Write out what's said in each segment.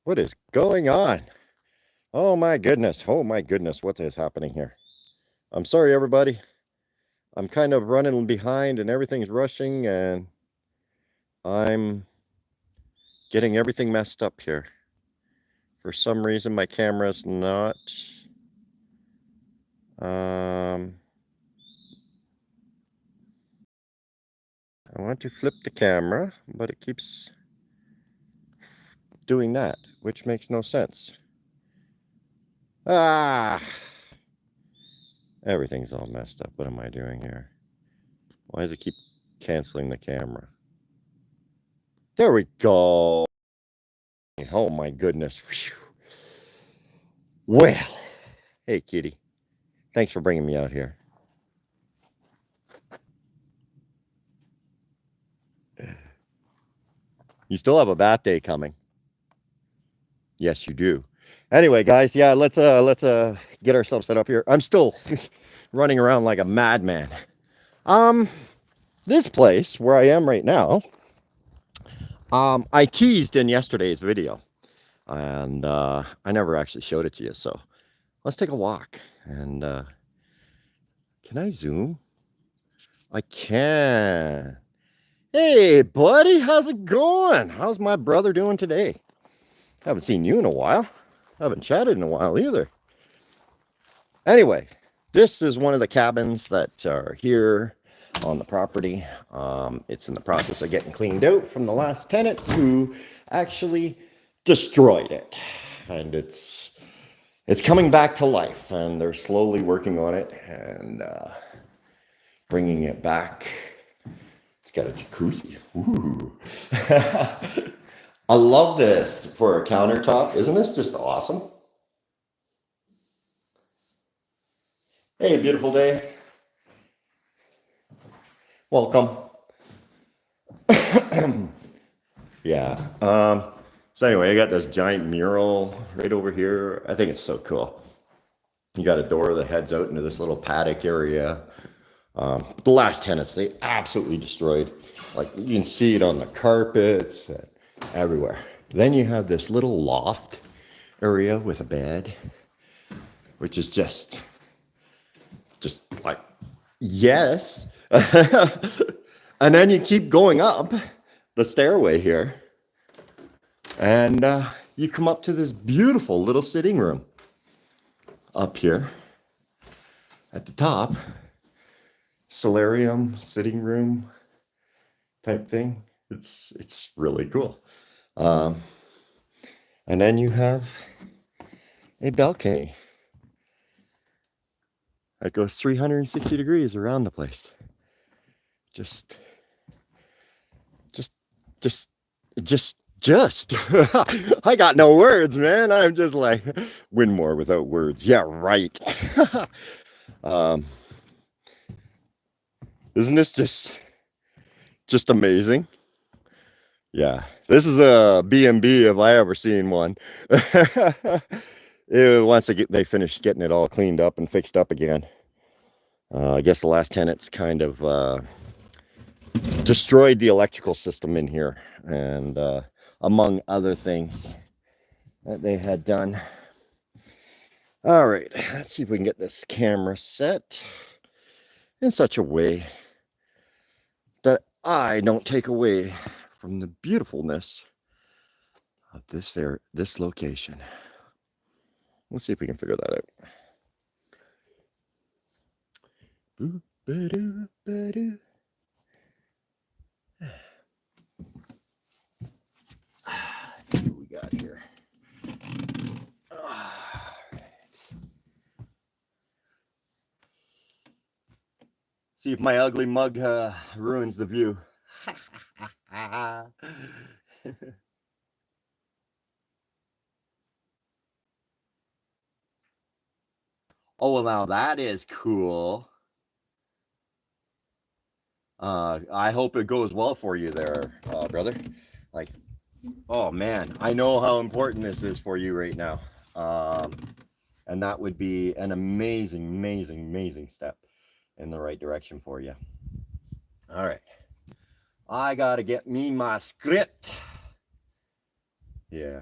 What is going on? Oh my goodness. Oh my goodness. What is happening here? I'm sorry, everybody. I'm kind of running behind and everything's rushing and I'm getting everything messed up here. For some reason, my camera's not. I want to flip the camera, but it keeps doing that, which makes no sense. Everything's all messed up. What am I doing here? Why does it keep canceling the camera? There we go. Oh my goodness. Whew. Well, hey kitty. Thanks for bringing me out here. You still have a bath day coming. Yes, you do. Anyway, guys, yeah, let's get ourselves set up here. I'm still running around like a madman. This place where I am right now, I teased in yesterday's video, and I never actually showed it to you. So let's take a walk. And can I zoom? I can. Hey, buddy, how's it going? How's my brother doing today? Haven't seen you in a while. Haven't chatted in a while either. Anyway, this is one of the cabins that are here on the property. It's in the process of getting cleaned out from the last tenants who actually destroyed it. And it's coming back to life, and they're slowly working on it and bringing it back. It's got a jacuzzi. Ooh. I love this for a countertop. Isn't this just awesome? Hey, beautiful day. Welcome. Yeah. So anyway, I got this giant mural right over here. I think it's so cool. You got a door that heads out into this little paddock area. The last tenants, they absolutely destroyed. Like you can see it on the carpets, everywhere. Then you have this little loft area with a bed, which is just like, yes. And then you keep going up the stairway here, and you come up to this beautiful little sitting room up here at the top. Solarium, sitting room type thing. It's really cool. And then you have a balcony that goes 360 degrees around the place. Just I got no words, man. I'm just like win more without words. Yeah, right. Isn't this just amazing? Yeah, this is a B&B if I ever seen one. Once they finish getting it all cleaned up and fixed up again. I guess the last tenants kind of destroyed the electrical system in here, and among other things that they had done. All right, let's see if we can get this camera set in such a way that I don't take away from the beautifulness of this location. Let's see if we can figure that out. Let's see what we got here. See if my ugly mug ruins the view. Oh, well, now that is cool. I hope it goes well for you there, brother. Like, oh man, I know how important this is for you right now. And that would be an amazing step in the right direction for you. All right. I gotta get me my script. Yeah.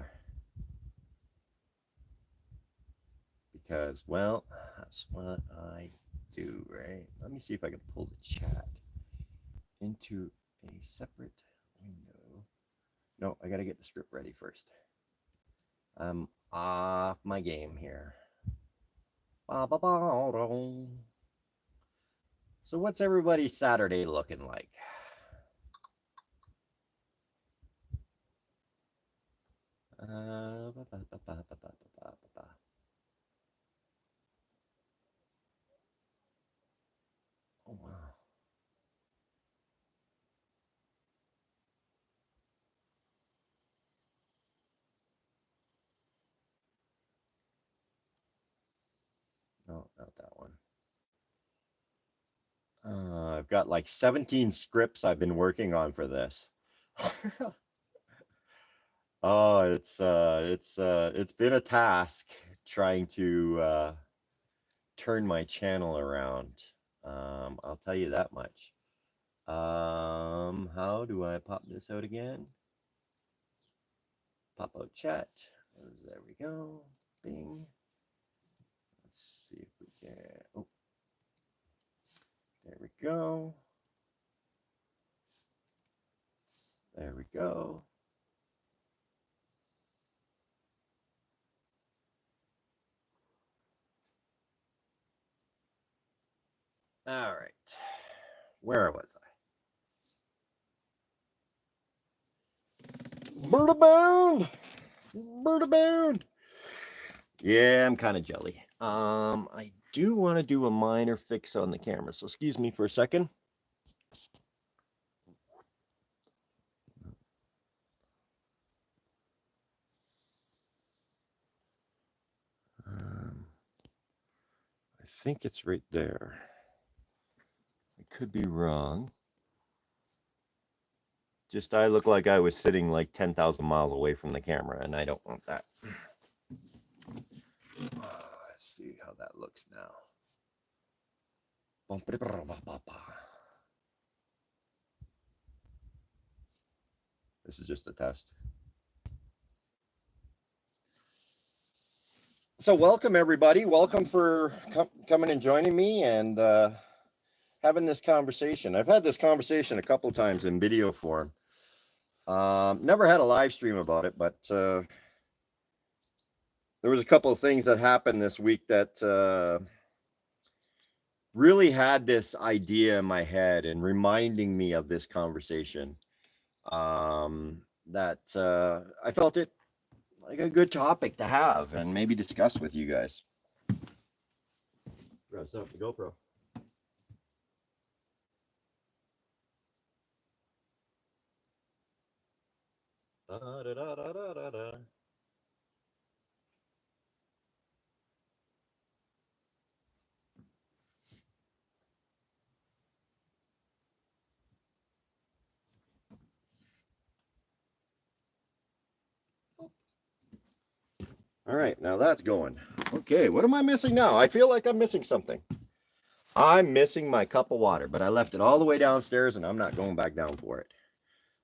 because, well, that's what I do, right? Let me see if I can pull the chat into a separate window. No, I got to get the script ready first. I'm off my game here. So what's everybody's Saturday looking like? Oh, wow. No, not that one. I've got like 17 scripts I've been working on for this. Oh, it's been a task trying to turn my channel around. I'll tell you that much. How do I pop this out again? Pop out chat. There we go. Bing. Let's see if we can. Oh, there we go. There we go. All right. Where was I? Bird bound. Bird bound. Yeah, I'm kind of jelly. I do want to do a minor fix on the camera, so excuse me for a second. I think it's right there. I could be wrong. Just I look like I was sitting like 10,000 miles away from the camera, and I don't want that. Let's see how that looks now. This is just a test. So welcome everybody. Welcome for coming and joining me and having this conversation. I've had this conversation a couple times in video form. Never had a live stream about it, but there was a couple of things that happened this week that really had this idea in my head and reminding me of this conversation. That I felt it like a good topic to have and maybe discuss with you guys. Press up the GoPro. Da, da, da, da, da, da. All right, now that's going. Okay, what am I missing now? I feel like I'm missing something. I'm missing my cup of water, but I left it all the way downstairs and I'm not going back down for it.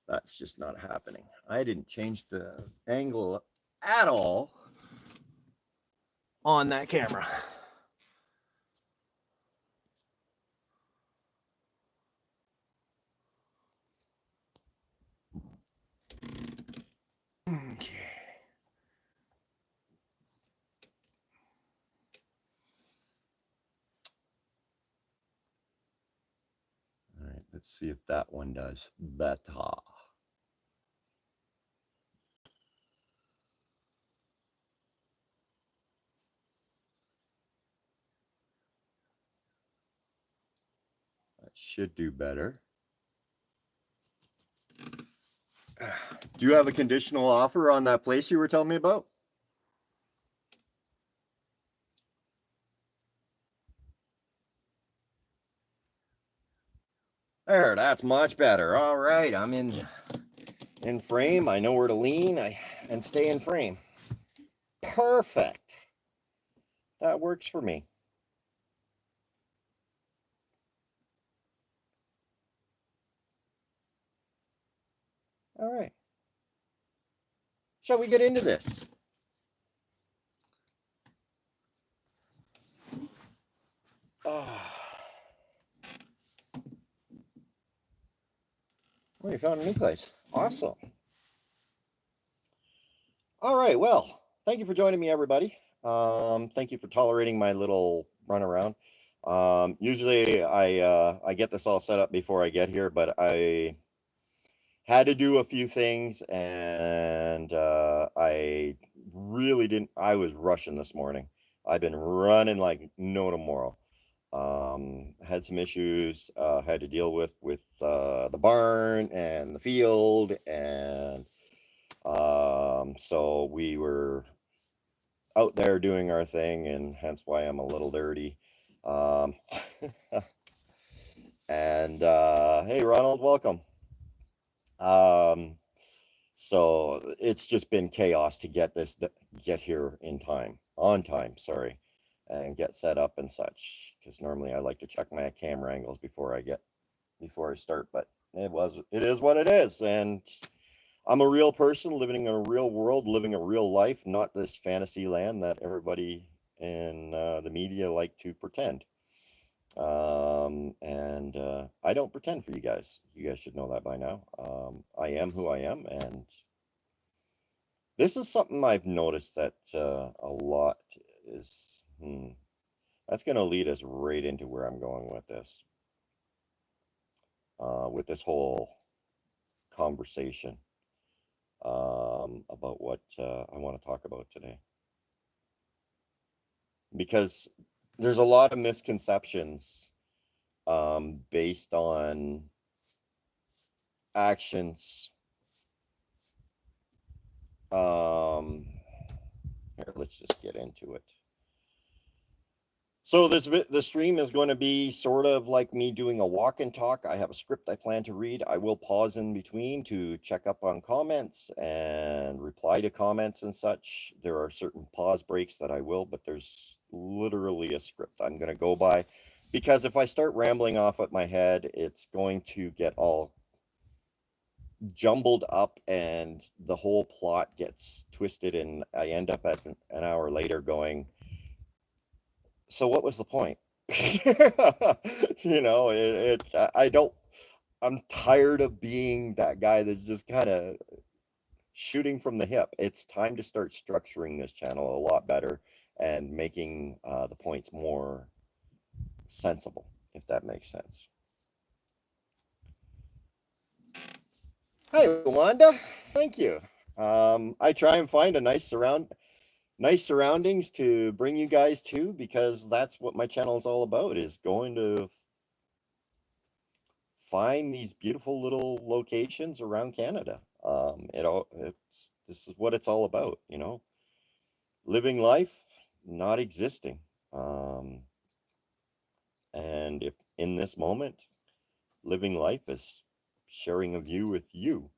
That's just not happening. I didn't change the angle at all on that camera. Okay. All right, let's see if that one does better. That should do better. Do you have a conditional offer on that place you were telling me about? There, that's much better. All right, I'm in frame. I know where to lean and stay in frame. Perfect. That works for me. All right. Shall we get into this? Oh, you found a new place. Awesome. All right. Well, thank you for joining me, everybody. Thank you for tolerating my little run around. Usually I get this all set up before I get here, but I had to do a few things, and I really didn't. I was rushing this morning. I've been running like no tomorrow. Had some issues. Had to deal with the barn and the field, and so we were out there doing our thing, and hence why I'm a little dirty. And hey, Ronald, welcome. So it's just been chaos to get here on time, sorry, and get set up and such, because normally I like to check my camera angles before I start, but it is what it is. And I'm a real person living in a real world, living a real life, not this fantasy land that everybody in the media like to pretend. And I don't pretend for you guys. You guys should know that by now. I am who I am, and this is something I've noticed that a lot is. That's going to lead us right into where I'm going with this whole conversation about what I want to talk about today, because there's a lot of misconceptions based on actions. Here, let's just get into it. So the stream is going to be sort of like me doing a walk and talk. I have a script I plan to read. I will pause in between to check up on comments and reply to comments and such. There are certain pause breaks that I will, but there's literally a script I'm going to go by, because if I start rambling off at my head, it's going to get all jumbled up and the whole plot gets twisted, and I end up at an hour later going, so what was the point? You know, I'm tired of being that guy that's just kind of shooting from the hip. It's time to start structuring this channel a lot better and making the points more sensible, if that makes sense. Hi, Wanda. Thank you. I try and find a nice surroundings to bring you guys to, because that's what my channel is all about, is going to find these beautiful little locations around Canada. This is what it's all about, you know, living life, not existing. And if in this moment, living life is sharing a view with you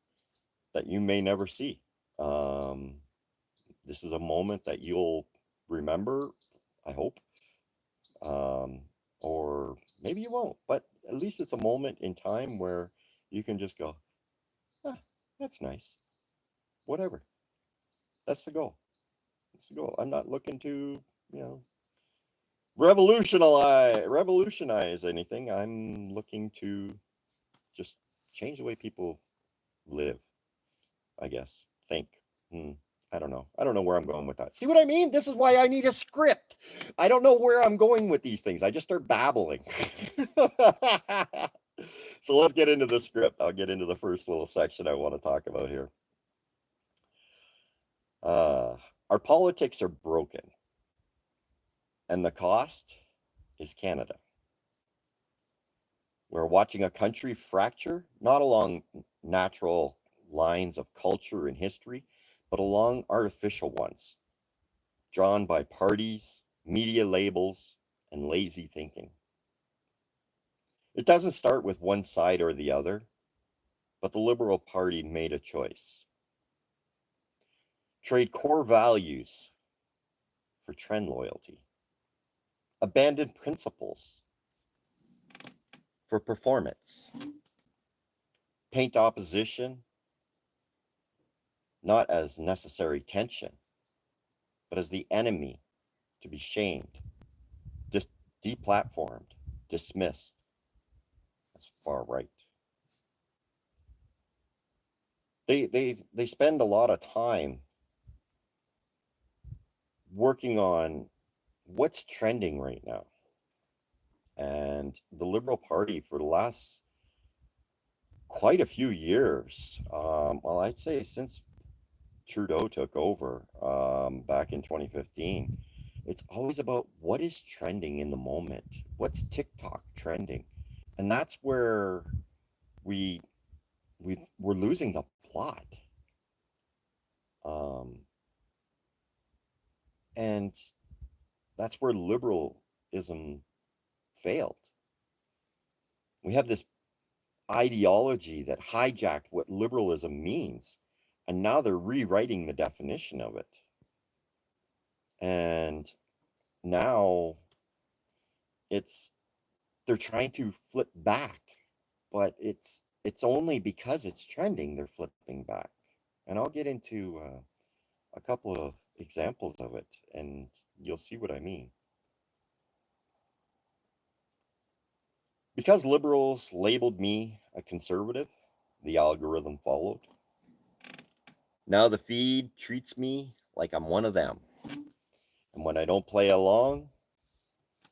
that you may never see. This is a moment that you'll remember, I hope. Or maybe you won't, but at least it's a moment in time where you can just go, that's nice. Whatever. That's the goal. That's the goal. I'm not looking to, revolutionize anything. I'm looking to just change the way people live, I guess. Think. I don't know. I don't know where I'm going with that. See what I mean? This is why I need a script. I don't know where I'm going with these things. I just start babbling. So let's get into the script. I'll get into the first little section I want to talk about here. Our politics are broken, and the cost is Canada. We're watching a country fracture, not along natural lines of culture and history, but along artificial ones, drawn by parties, media labels, and lazy thinking. It doesn't start with one side or the other, but the Liberal Party made a choice. Trade core values for trend loyalty. Abandon principles for performance. Paint opposition not as necessary tension, but as the enemy to be shamed, deplatformed, dismissed as far right. They spend a lot of time working on what's trending right now. And the Liberal Party for the last quite a few years, well, I'd say since Trudeau took over back in 2015, it's always about what is trending in the moment. What's TikTok trending? And that's where we're losing the plot. And that's where liberalism failed. We have this ideology that hijacked what liberalism means, and now they're rewriting the definition of it. And now they're trying to flip back, but it's only because it's trending they're flipping back. And I'll get into a couple of examples of it, and you'll see what I mean. Because liberals labeled me a conservative, the algorithm followed. Now the feed treats me like I'm one of them. And when I don't play along,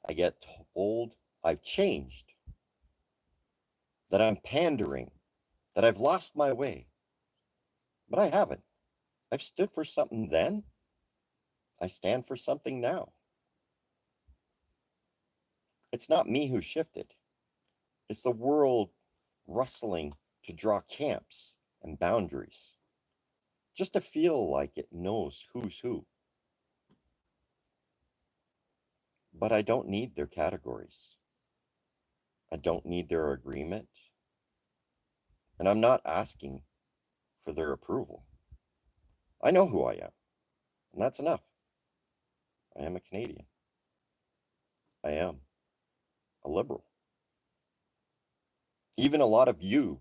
I get told I've changed, that I'm pandering, that I've lost my way. But I haven't. I've stood for something then. I stand for something now. It's not me who shifted. It's the world rustling to draw camps and boundaries, just to feel like it knows who's who. But I don't need their categories. I don't need their agreement. And I'm not asking for their approval. I know who I am, and that's enough. I am a Canadian. I am a liberal. Even a lot of you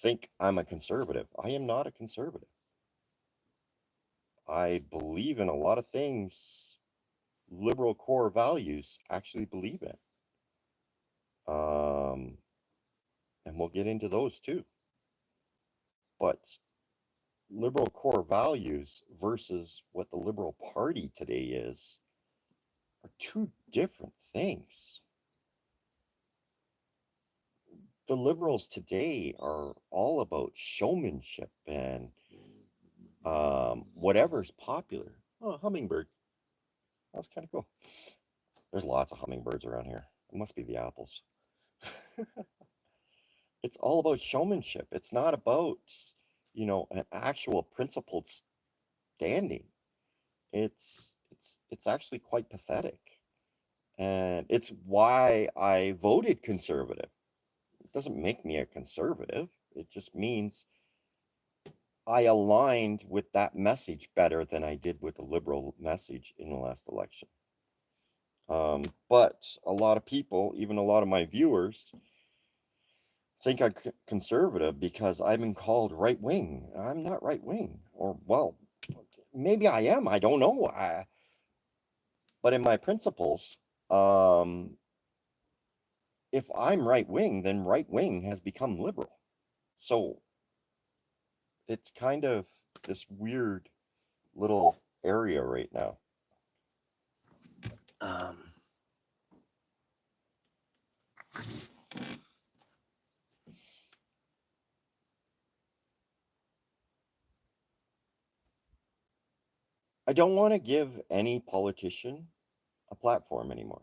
think I'm a conservative. I am not a conservative. I believe in a lot of things liberal core values actually believe in. And we'll get into those too. But liberal core values versus what the Liberal Party today is are two different things. The liberals today are all about showmanship and whatever's popular. Oh, hummingbird. That's kind of cool. There's lots of hummingbirds around here. It must be the apples. It's all about showmanship. It's not about, an actual principled standing. It's actually quite pathetic. And it's why I voted conservative. It doesn't make me a conservative. It just means I aligned with that message better than I did with the liberal message in the last election. But a lot of people, even a lot of my viewers, think I'm conservative because I've been called right wing. I'm not right wing, or well, maybe I am. I don't know. But in my principles, if I'm right wing, then right wing has become liberal. So it's kind of this weird little area right now. I don't want to give any politician a platform anymore.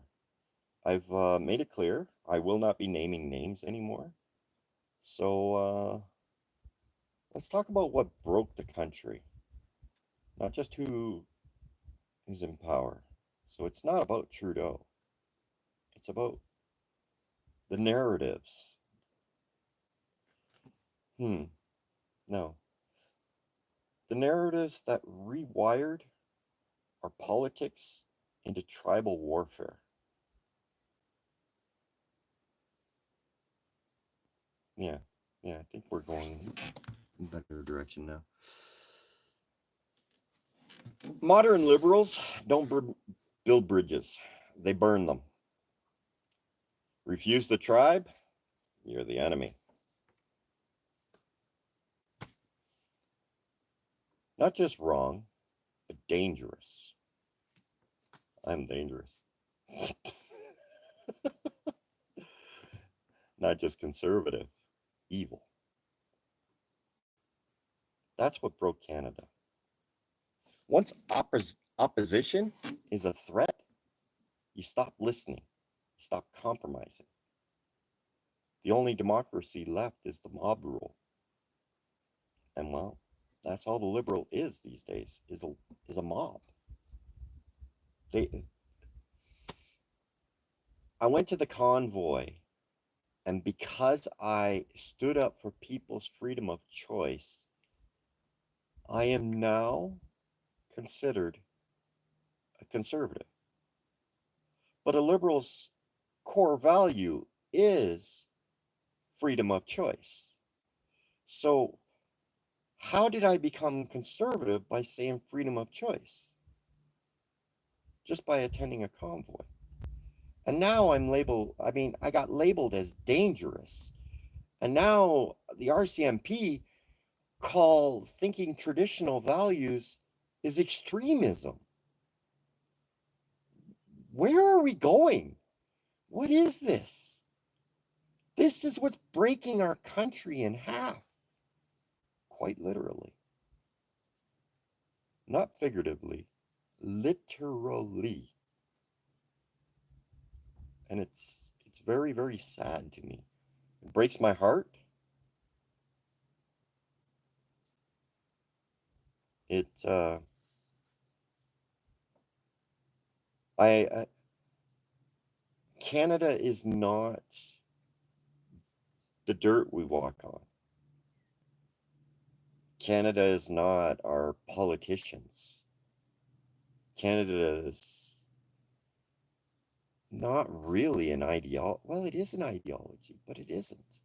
I've made it clear I will not be naming names anymore. So let's talk about what broke the country, not just who is in power. So it's not about Trudeau. It's about the narratives. No. The narratives that rewired our politics into tribal warfare. Yeah, I think we're going in a better direction now. Modern liberals don't build bridges. they burn them. Refuse the tribe, you're the enemy. Not just wrong, but dangerous. I'm dangerous. Not just conservative, evil. That's what broke Canada. Once opposition is a threat, you stop listening, you stop compromising. The only democracy left is the mob rule. And well, that's all the liberal is these days, is a mob. I went to the convoy, and because I stood up for people's freedom of choice, I am now considered a conservative. But a liberal's core value is freedom of choice. So how did I become conservative by saying freedom of choice? Just by attending a convoy. And now I got labeled as dangerous. And now the RCMP call thinking traditional values is extremism. Where are we going? What is this? This is what's breaking our country in half. Quite literally. Not figuratively, literally. And it's very, very sad to me. It breaks my heart. Canada is not the dirt we walk on. Canada is not our politicians. Canada is not really an ideology. Well, it is an ideology, but it isn't.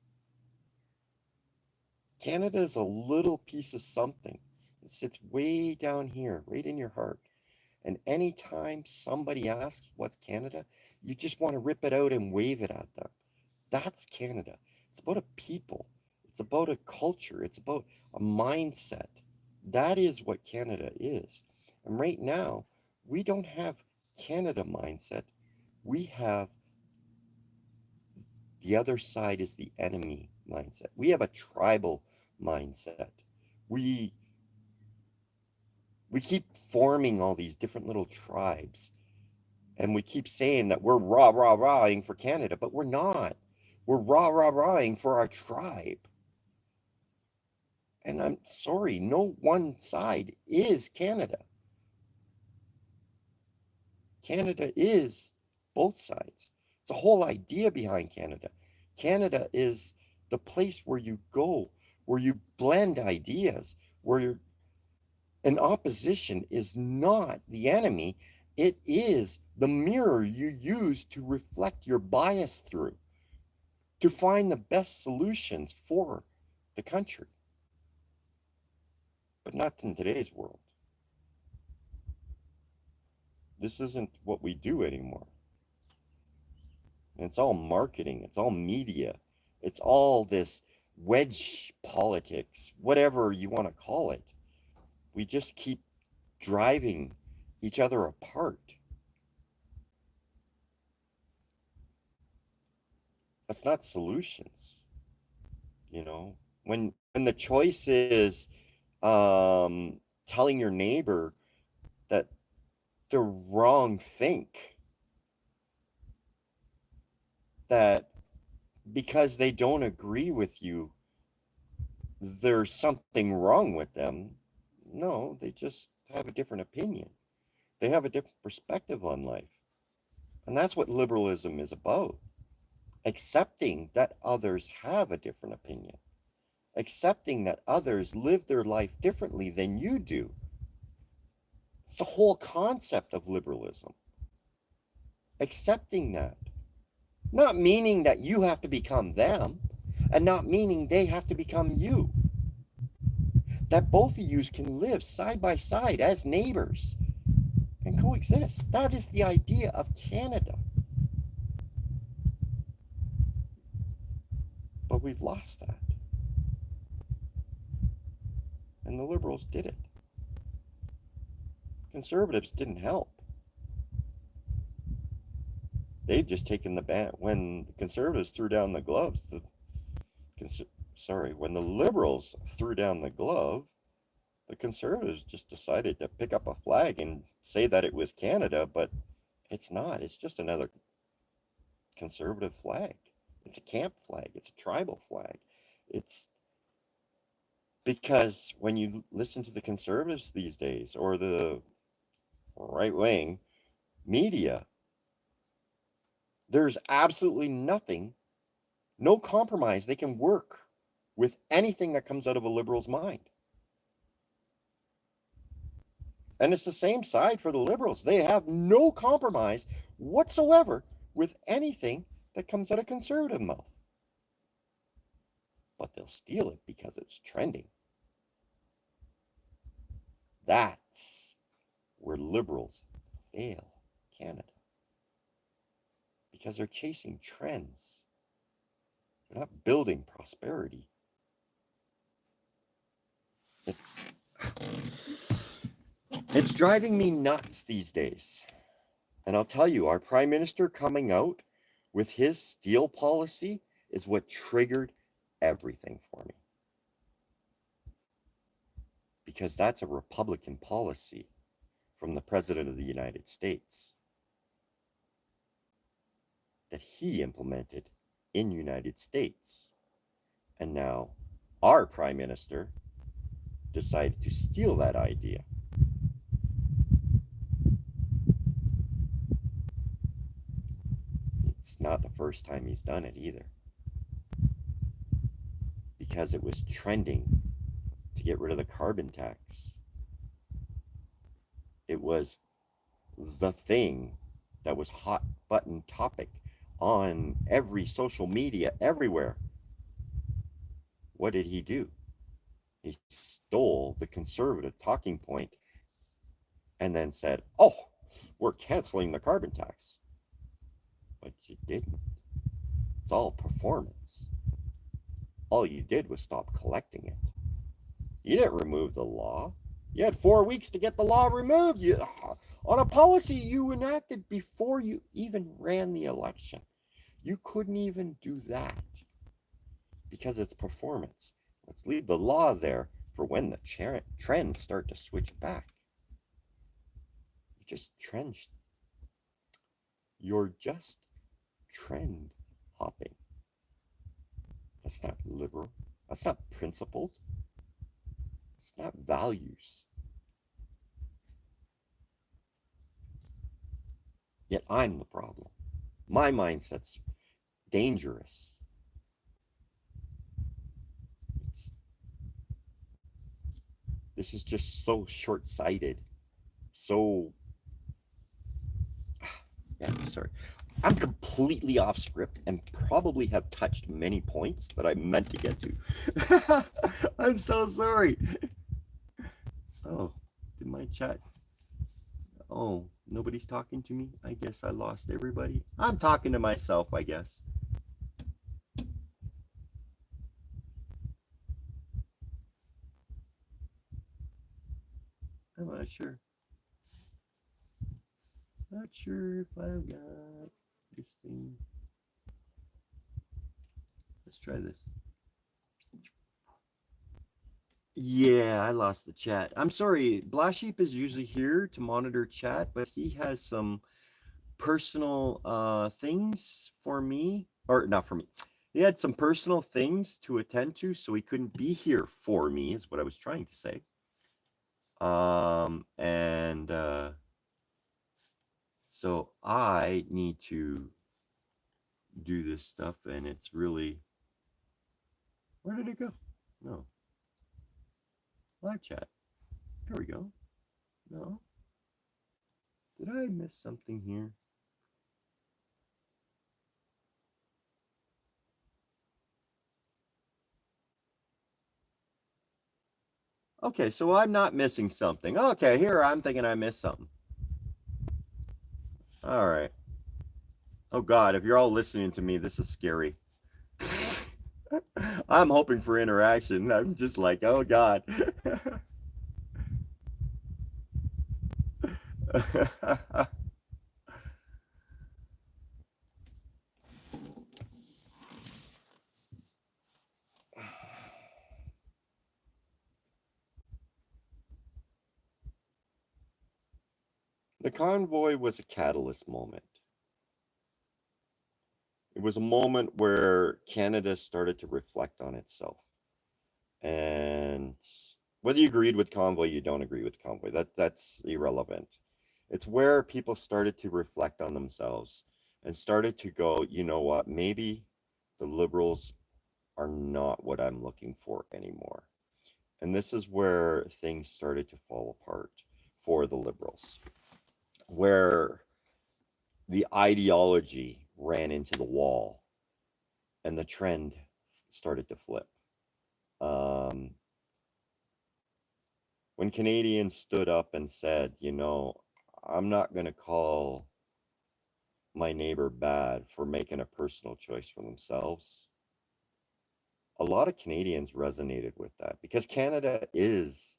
Canada is a little piece of something. It sits way down here, right in your heart. And anytime somebody asks what's Canada, you just want to rip it out and wave it at them. That's Canada. It's about a people. It's about a culture. It's about a mindset. That is what Canada is. And right now, we don't have Canada mindset. We have the other side is the enemy mindset. We have a tribal mindset. We keep forming all these different little tribes, and we keep saying that we're rah-ing for Canada, but we're not. We're rah-ing for our tribe. And I'm sorry, no one side is Canada. Canada is both sides. It's the whole idea behind Canada. Canada is the place where you go, where you blend ideas, an opposition is not the enemy. It is the mirror you use to reflect your bias through, to find the best solutions for the country. But not in today's world. This isn't what we do anymore. And it's all marketing, it's all media, it's all this wedge politics, whatever you want to call it. We just keep driving each other apart. That's not solutions. You know, when the choice is telling your neighbor that they're wrong, think that because they don't agree with you, there's something wrong with them. No, they just have a different opinion. They have a different perspective on life. And that's what liberalism is about. Accepting that others have a different opinion. Accepting that others live their life differently than you do. It's the whole concept of liberalism. Accepting that. Not meaning that you have to become them, and not meaning they have to become you. That both of you can live side by side as neighbors. and coexist. That is the idea of Canada. But we've lost that. And the Liberals did it. Conservatives didn't help. They've just taken the ban. When the Conservatives threw down the gloves, when the Liberals threw down the glove, the Conservatives just decided to pick up a flag and say that it was Canada, but it's not. It's just another Conservative flag. It's a camp flag. It's a tribal flag. It's because when you listen to the Conservatives these days, or the right-wing media, there's absolutely nothing, no compromise. They can work with anything that comes out of a Liberal's mind. And it's the same side for the Liberals. They have no compromise whatsoever with anything that comes out of Conservative mouth. But they'll steal it because it's trending. That's where Liberals fail Canada. Because they're chasing trends. They're not building prosperity. It's driving me nuts these days. And I'll tell you, our Prime Minister coming out with his steel policy is what triggered everything for me. Because that's a Republican policy from the President of the United States that he implemented in United States. And now our Prime Minister decided to steal that idea. It's not the first time he's done it either. Because it was trending to get rid of the carbon tax. It was the thing that was hot button topic on every social media everywhere. What did he do? He stole the Conservative talking point and then said, oh, we're canceling the carbon tax. But you didn't. It's all performance. All you did was stop collecting it. You didn't remove the law. You had 4 weeks to get the law removed. On a policy you enacted before you even ran the election. You couldn't even do that because it's performance. Let's leave the law there for when the trends start to switch back. You're just trend hopping. That's not liberal. That's not principled. It's not values. Yet I'm the problem. My mindset's dangerous. This is just so short-sighted. So, yeah, sorry. I'm completely off script and probably have touched many points that I meant to get to. I'm so sorry. Oh, did my chat? Oh, nobody's talking to me? I guess I lost everybody. I'm talking to myself, I guess. I'm not sure. Not sure if I've got this thing. Let's try this. Yeah, I lost the chat. I'm sorry. Black Sheep is usually here to monitor chat, but he has some personal things for me, or not for me. He had some personal things to attend to, so he couldn't be here for me, is what I was trying to say. So I need to do this stuff, and it's really, where did it go? No. Live chat. Here we go. No. Did I miss something here? Okay, so I'm not missing something. Okay, here I'm thinking I missed something. All right. Oh God, if you're all listening to me, this is scary. I'm hoping for interaction. I'm just like, oh God. The convoy was a catalyst moment. It was a moment where Canada started to reflect on itself. And whether you agreed with convoy, you don't agree with convoy, that's irrelevant. It's where people started to reflect on themselves and started to go, you know what, maybe the liberals are not what I'm looking for anymore. And this is where things started to fall apart for the liberals, where the ideology ran into the wall and the trend started to flip. Um, when Canadians stood up and said, you know, I'm not going to call my neighbor bad for making a personal choice for themselves, a lot of Canadians resonated with that because Canada is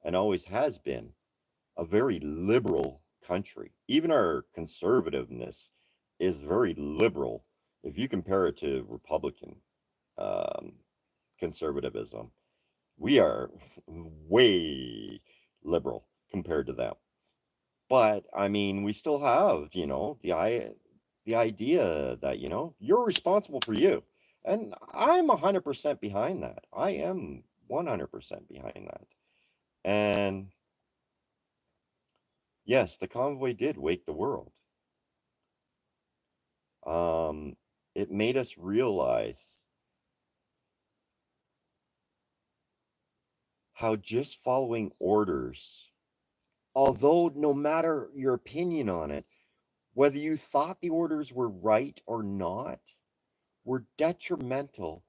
and always has been a very liberal country. Even our conservativeness is very liberal if you compare it to Republican um, conservatism. We are way liberal compared to them. But I mean, we still have, you know, the idea that, you know, you're responsible for you. And I'm 100% behind that. I am 100% behind that. And yes, the convoy did wake the world. Um, it made us realize how just following orders, although no matter your opinion on it, whether you thought the orders were right or not, were detrimental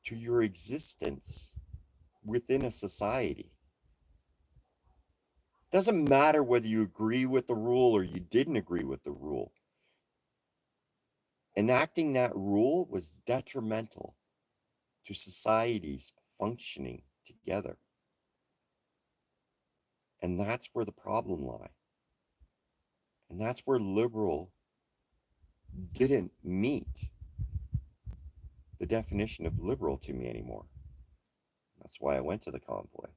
to your existence within a society. Doesn't matter whether you agree with the rule or you didn't agree with the rule. Enacting that rule was detrimental to societies functioning together. And that's where the problem lie. And that's where liberal didn't meet the definition of liberal to me anymore. That's why I went to the convoy.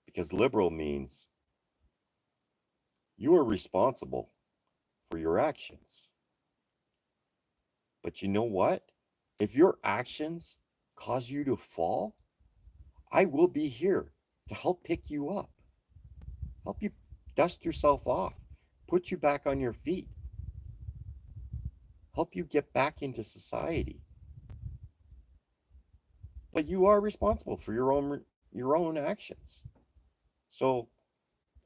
Because liberal means you are responsible for your actions. But you know what? If your actions cause you to fall, I will be here to help pick you up, help you dust yourself off, put you back on your feet, help you get back into society. But you are responsible for your own actions. So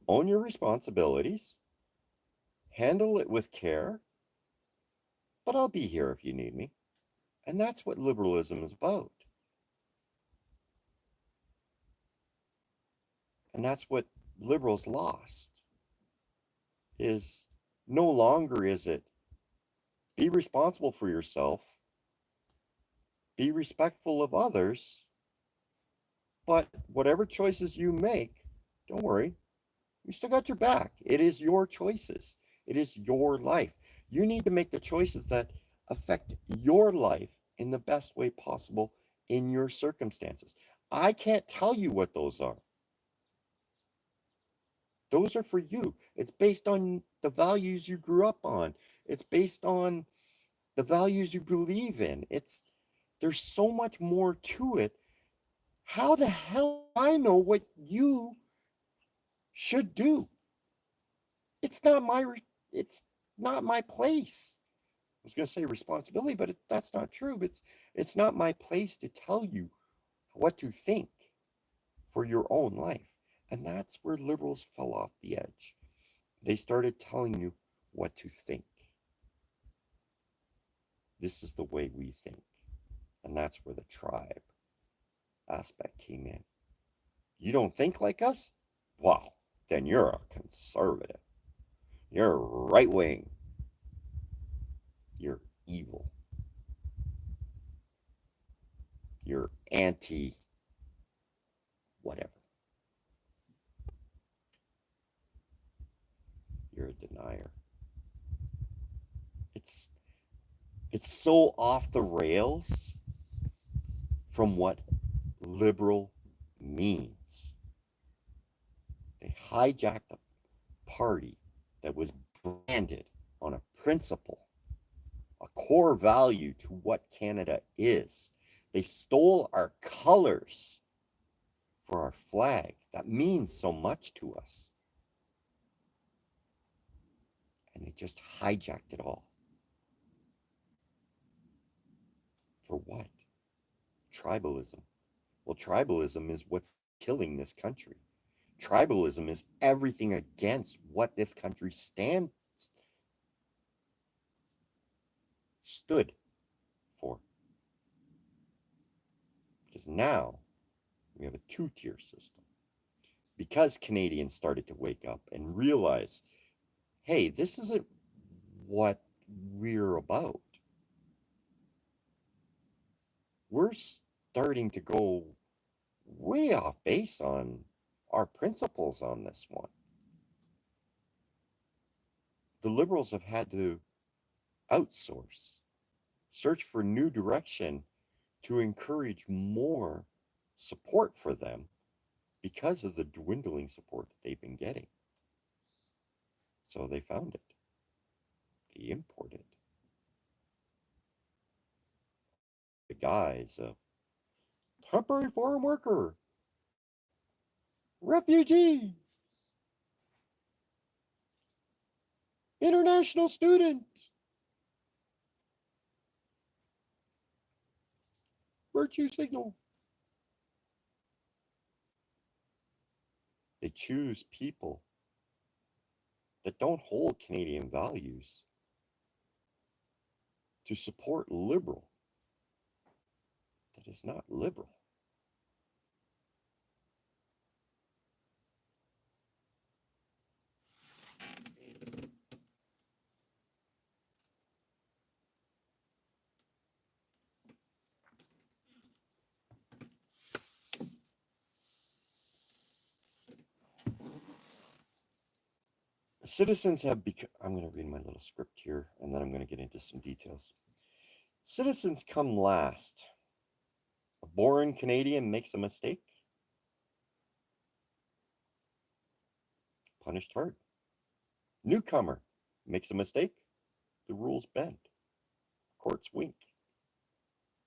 own your responsibilities, handle it with care, but I'll be here if you need me. And that's what liberalism is about. And that's what liberals lost, is no longer is it be responsible for yourself, be respectful of others, but whatever choices you make, don't worry, we still got your back. It is your choices. It is your life. You need to make the choices that affect your life in the best way possible in your circumstances. I can't tell you what those are. Those are for you. It's based on the values you grew up on. It's based on the values you believe in. There's so much more to it. How the hell do I know what you should do? It's not my it's not my place. I was going to say responsibility, but that's not true. It's not my place to tell you what to think for your own life. And that's where liberals fell off the edge. They started telling you what to think. This is the way we think. And that's where the tribe aspect came in. You don't think like us? Wow, then you're a conservative. You're right wing. You're evil. You're anti whatever. You're a denier. It's it's so off the rails from what liberal means. They hijacked a party that was branded on a principle, a core value to what Canada is. They stole our colors for our flag. That means so much to us. And they just hijacked it all. For what? Tribalism. Well, tribalism is what's killing this country. Tribalism is everything against what this country stood for. Because now we have a two-tier system. Because Canadians started to wake up and realize, hey, this isn't what we're about. We're starting to go way off base on our principles on this one. The Liberals have had to outsource, search for new direction to encourage more support for them because of the dwindling support that they've been getting. So they found it. They imported the guise of temporary foreign worker, refugee, international student, virtue signal. They choose people that don't hold Canadian values to support liberal that is not liberal. Citizens have become, I'm going to read my little script here and then I'm going to get into some details. Citizens come last. A born Canadian makes a mistake, punished hard. Newcomer makes a mistake, the rules bend. Courts wink.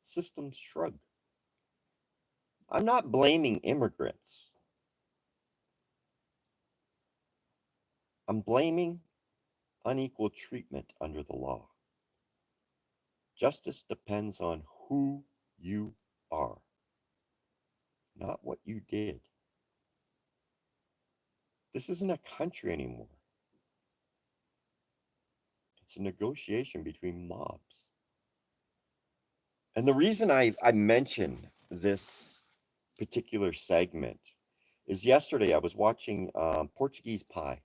Systems shrug. I'm not blaming immigrants. I'm blaming unequal treatment under the law. Justice depends on who you are, not what you did. This isn't a country anymore. It's a negotiation between mobs. And the reason I mentioned this particular segment is yesterday I was watching Portuguese Pie.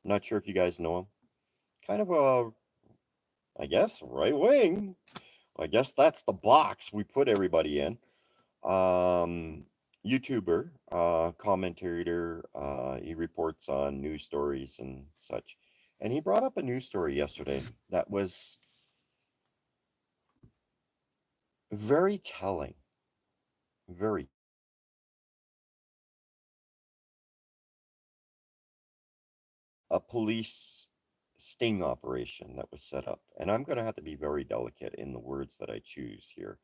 I'm not sure if you guys know him. Kind of a, I guess, right wing. I guess that's the box we put everybody in. YouTuber, commentator. He reports on news stories and such. And he brought up a news story yesterday that was very telling. Very. A police sting operation that was set up. And I'm going to have to be very delicate in the words that I choose here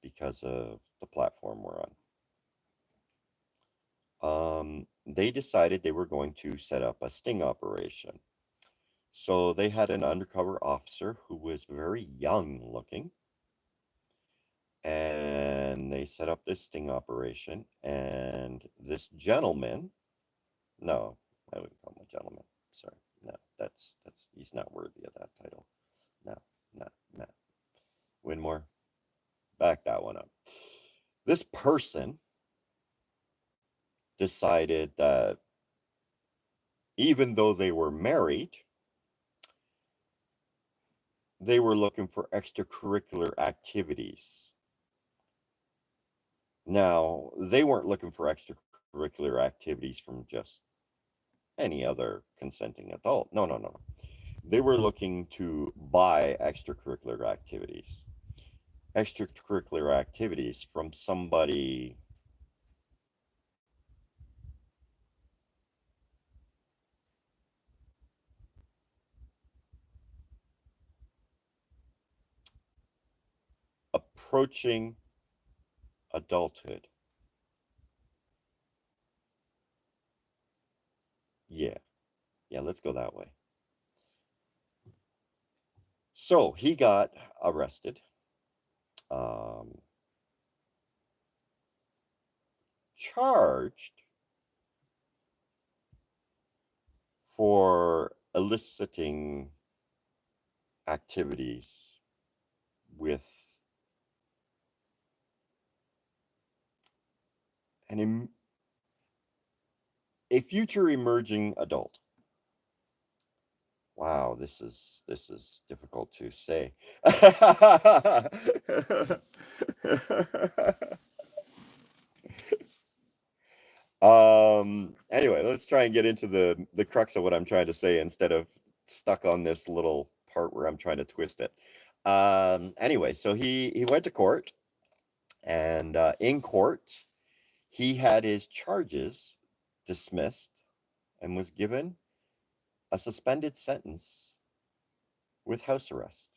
because of the platform we're on. They decided they were going to set up a sting operation. So they had an undercover officer who was very young looking. And they set up this sting operation. And this gentleman, no, I wouldn't call him a gentleman. Sorry. No, that's he's not worthy of that title. No. Winmore, back that one up. This person decided that even though they were married, they were looking for extracurricular activities. Now, they weren't looking for extracurricular activities from just any other consenting adult. No, no, no, no. They were looking to buy extracurricular activities from somebody approaching adulthood. Yeah, let's go that way. So he got arrested, charged for eliciting activities with a future emerging adult. Wow, this is difficult to say. Anyway, let's try and get into the crux of what I'm trying to say instead of stuck on this little part where I'm trying to twist it. Anyway, so he went to court, and in court, he had his charges dismissed and was given a suspended sentence with house arrest.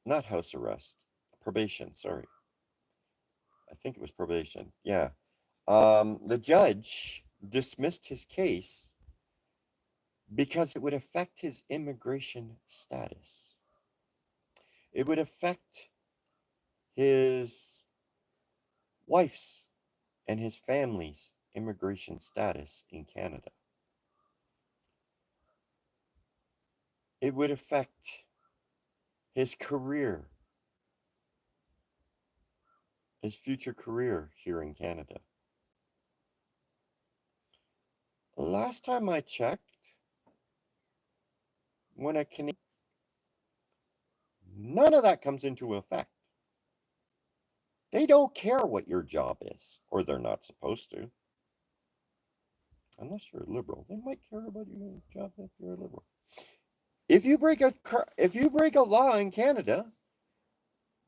Not house arrest, probation, sorry. I think it was probation. Yeah. The judge dismissed his case because it would affect his immigration status. It would affect his wife's and his family's immigration status in Canada. It would affect his career, his future career here in Canada. Last time I checked, when a Canadian, none of that comes into effect. They don't care what your job is, or they're not supposed to. Unless you're a liberal, they might care about your job if you're a liberal. If you break a law in Canada,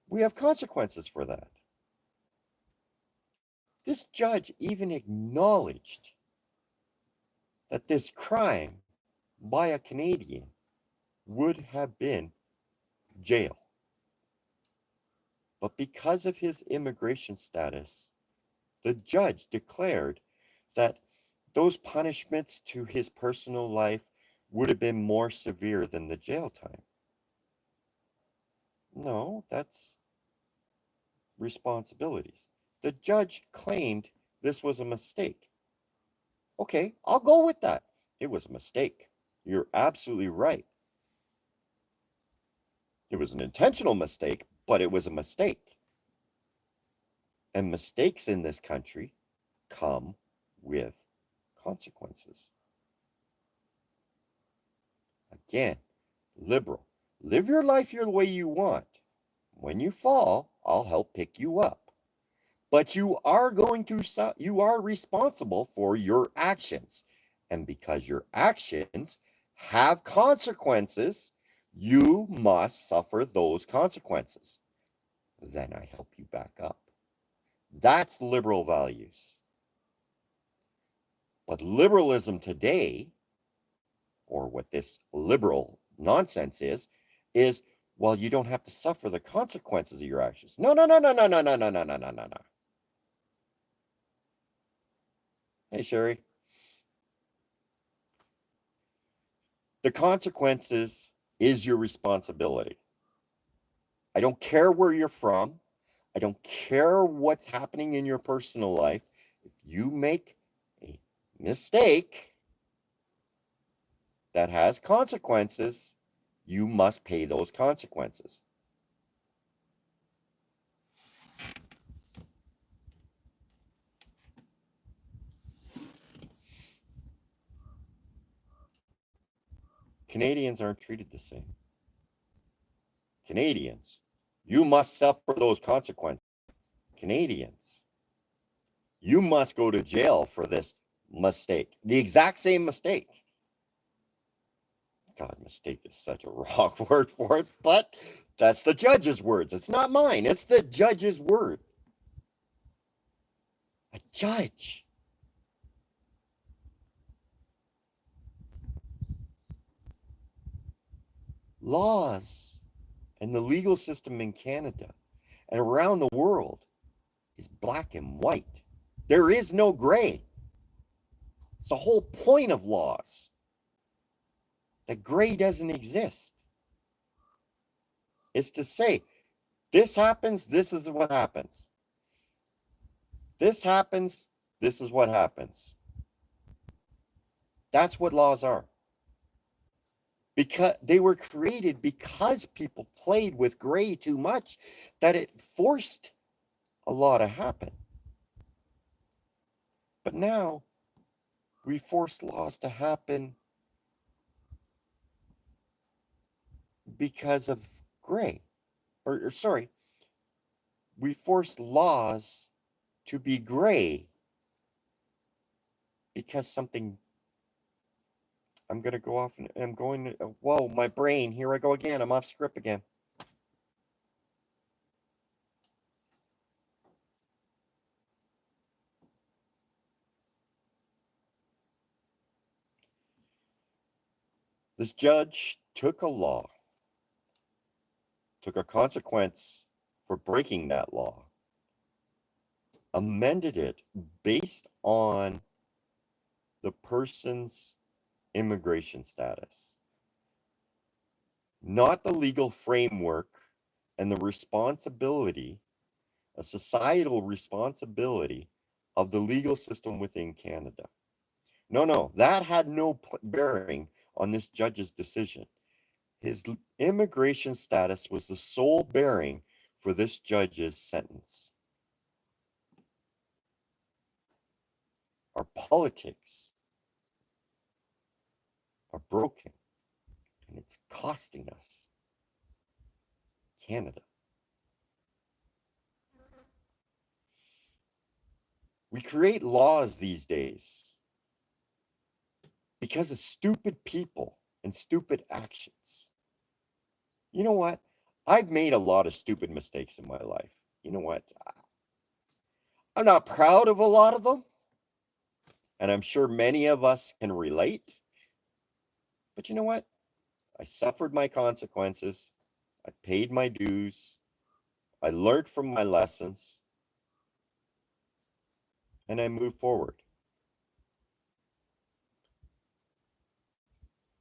we have consequences for that. This judge even acknowledged that this crime by a Canadian would have been jail. But because of his immigration status, the judge declared that those punishments to his personal life would have been more severe than the jail time. No, that's responsibilities. The judge claimed this was a mistake. Okay, I'll go with that. It was a mistake. You're absolutely right. It was an intentional mistake, but it was a mistake. And mistakes in this country come with consequences. Again, liberal. Live your life the way you want. When you fall, I'll help pick you up. But you are responsible for your actions. And because your actions have consequences, you must suffer those consequences. Then I help you back up. That's liberal values. But liberalism today, or what this liberal nonsense is, well, you don't have to suffer the consequences of your actions. No. Hey, Sherry. The consequences is your responsibility. I don't care where you're from. I don't care what's happening in your personal life. If you make a mistake that has consequences, you must pay those consequences. Canadians aren't treated the same. Canadians, you must suffer those consequences. Canadians, you must go to jail for this mistake. The exact same mistake. God, mistake is such a wrong word for it, but that's the judge's words. It's not mine. It's the judge's word. A judge. Laws and the legal system in Canada and around the world is black and white. There is no gray. It's the whole point of laws. That gray doesn't exist. It's to say, this happens, this is what happens. This happens, this is what happens. That's what laws are. Because they were created because people played with gray too much, that it forced a law to happen. But now we force laws to happen because of gray. Or sorry, we force laws to be gray because something. I'm going to go off and I'm going to, whoa, my brain, here I go again. I'm off script again. This judge took a law, took a consequence for breaking that law, amended it based on the person's immigration status, not the legal framework and the responsibility, a societal responsibility of the legal system within Canada. No, that had no bearing on this judge's decision. His immigration status was the sole bearing for this judge's sentence. Our politics are broken, and it's costing us Canada. We create laws these days because of stupid people and stupid actions. You know what? I've made a lot of stupid mistakes in my life. You know what? I'm not proud of a lot of them, and I'm sure many of us can relate. But you know what? I suffered my consequences. I paid my dues. I learned from my lessons. And I moved forward.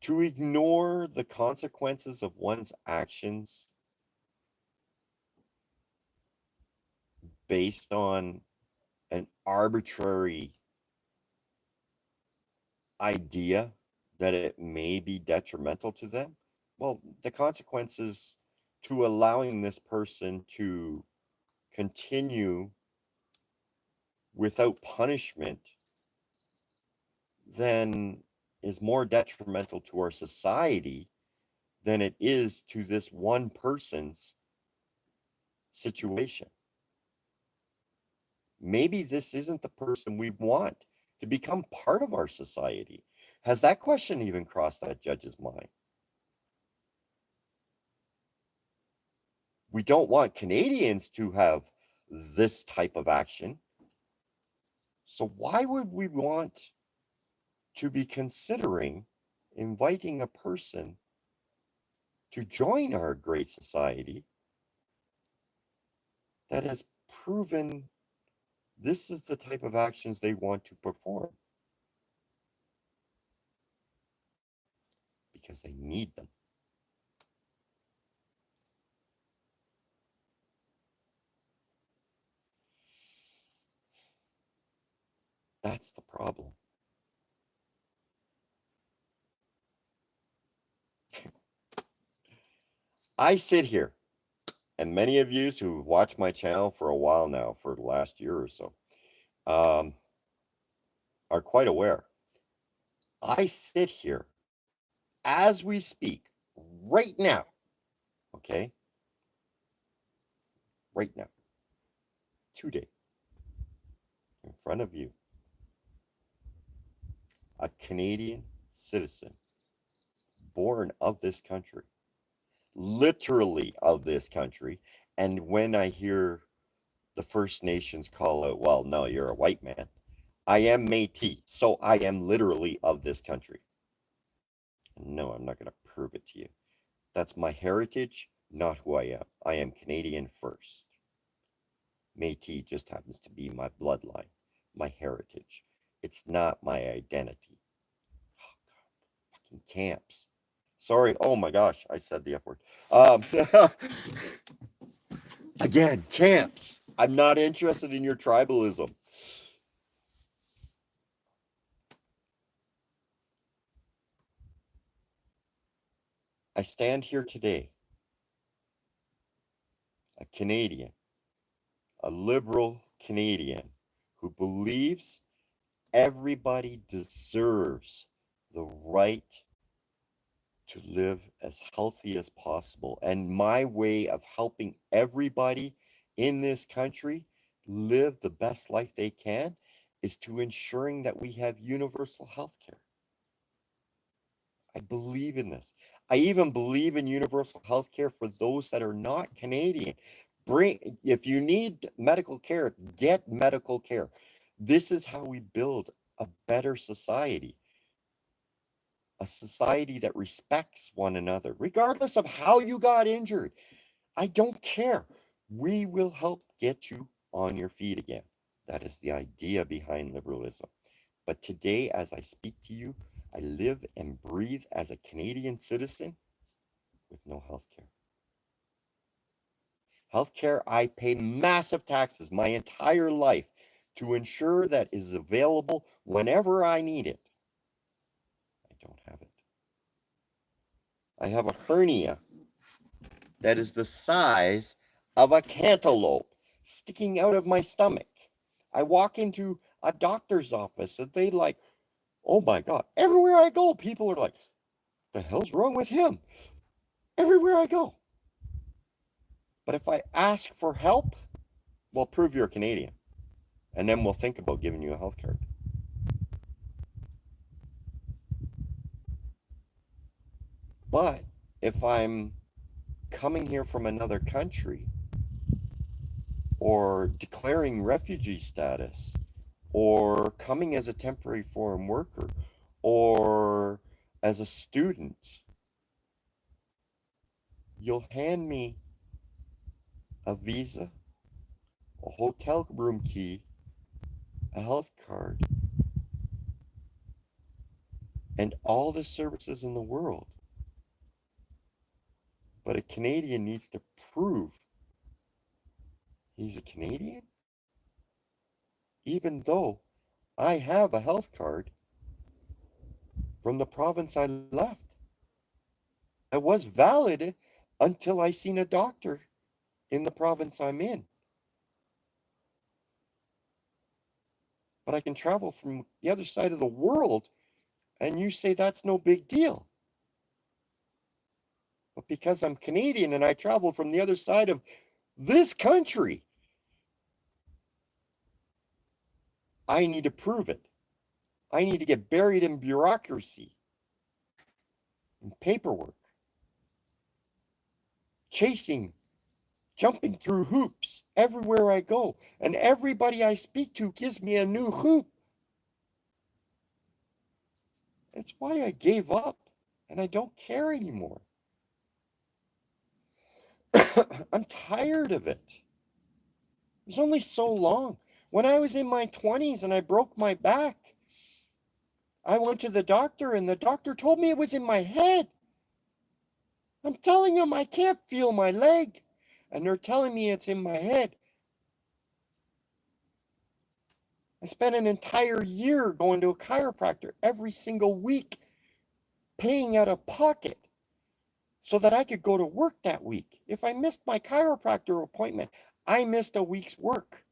To ignore the consequences of one's actions based on an arbitrary idea that it may be detrimental to them, well, the consequences to allowing this person to continue without punishment then is more detrimental to our society than it is to this one person's situation. Maybe this isn't the person we want to become part of our society. Has that question even crossed that judge's mind? We don't want Canadians to have this type of action. So why would we want to be considering inviting a person to join our great society that has proven this is the type of actions they want to perform? Because they need them. That's the problem. I sit here, and many of you who watch my channel for a while now, for the last year or so, are quite aware. I sit here as we speak, right now, okay? Right now, today, in front of you, a Canadian citizen born of this country, literally of this country. And when I hear the First Nations call out, well, no, you're a white man, I am Métis, so I am literally of this country. No, I'm not going to prove it to you. That's my heritage, not who I am. I am Canadian first. Métis just happens to be my bloodline, my heritage. It's not my identity. Oh, God, fucking camps. Sorry. Oh my gosh, I said the F word. Again, camps. I'm not interested in your tribalism. I stand here today, a Canadian, a liberal Canadian who believes everybody deserves the right to live as healthy as possible. And my way of helping everybody in this country live the best life they can is to ensuring that we have universal health care. I believe in this. I even believe in universal health care for those that are not Canadian. If you need medical care, get medical care. This is how we build a better society. A society that respects one another, regardless of how you got injured. I don't care. We will help get you on your feet again. That is the idea behind liberalism. But today, as I speak to you, I live and breathe as a Canadian citizen with no health care. Health care, I pay massive taxes my entire life to ensure that is available whenever I need it. I don't have it. I have a hernia that is the size of a cantaloupe sticking out of my stomach. I walk into a doctor's office and they like, oh my God, everywhere I go, people are like, the hell's wrong with him? Everywhere I go. But if I ask for help, well, prove you're a Canadian. And then we'll think about giving you a health card. But if I'm coming here from another country or declaring refugee status or coming as a temporary foreign worker or as a student, you'll hand me a visa, a hotel room key, a health card, and all the services in the world. But a Canadian needs to prove he's a Canadian, even though I have a health card from the province I left. It was valid until I seen a doctor in the province I'm in. But I can travel from the other side of the world, and you say that's no big deal. But because I'm Canadian and I travel from the other side of this country, I need to prove it. I need to get buried in bureaucracy, in paperwork, jumping through hoops everywhere I go. And everybody I speak to gives me a new hoop. That's why I gave up and I don't care anymore. I'm tired of it. It was only so long. When I was in my 20s and I broke my back, I went to the doctor and the doctor told me it was in my head. I'm telling them I can't feel my leg, and they're telling me it's in my head. I spent an entire year going to a chiropractor every single week, paying out of pocket so that I could go to work that week. If I missed my chiropractor appointment, I missed a week's work.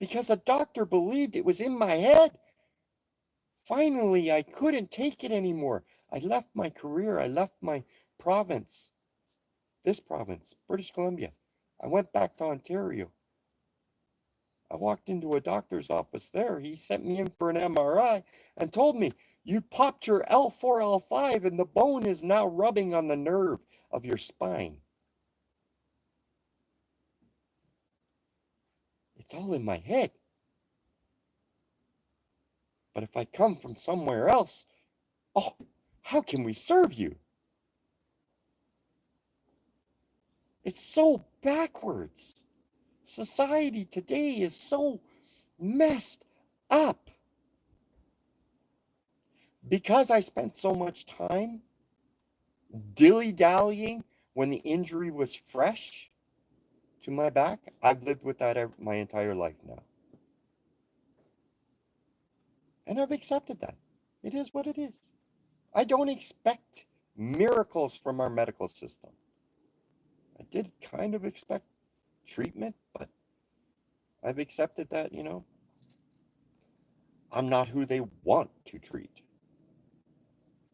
Because a doctor believed it was in my head. Finally, I couldn't take it anymore. I left my career. I left my province, this province, British Columbia. I went back to Ontario. I walked into a doctor's office there. He sent me in for an MRI and told me, you popped your L4, L5, and the bone is now rubbing on the nerve of your spine. It's all in my head. But if I come from somewhere else, oh, how can we serve you? It's so backwards. Society today is so messed up. Because I spent so much time dilly-dallying when the injury was fresh to my back, I've lived with that my entire life now. And I've accepted that. It is what it is. I don't expect miracles from our medical system. I did kind of expect treatment, but I've accepted that, I'm not who they want to treat.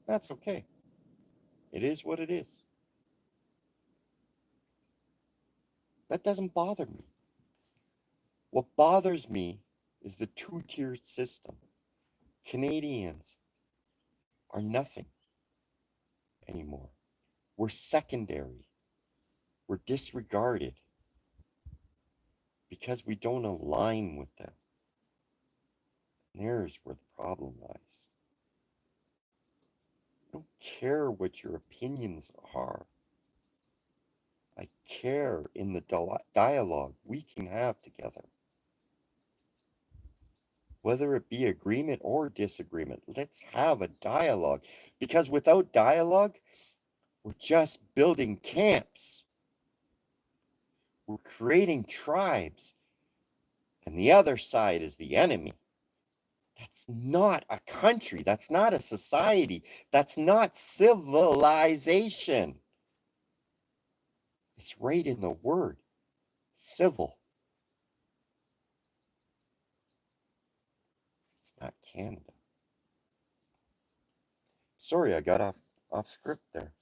That's okay. It is what it is. That doesn't bother me. What bothers me is the two-tiered system. Canadians are nothing anymore. We're secondary. We're disregarded because we don't align with them. And there's where the problem lies. I don't care what your opinions are. I care in the dialogue we can have together. Whether it be agreement or disagreement, let's have a dialogue. Because without dialogue, we're just building camps. We're creating tribes. And the other side is the enemy. That's not a country. That's not a society. That's not civilization. It's right in the word, civil. It's not Canada. Sorry, I got off script there.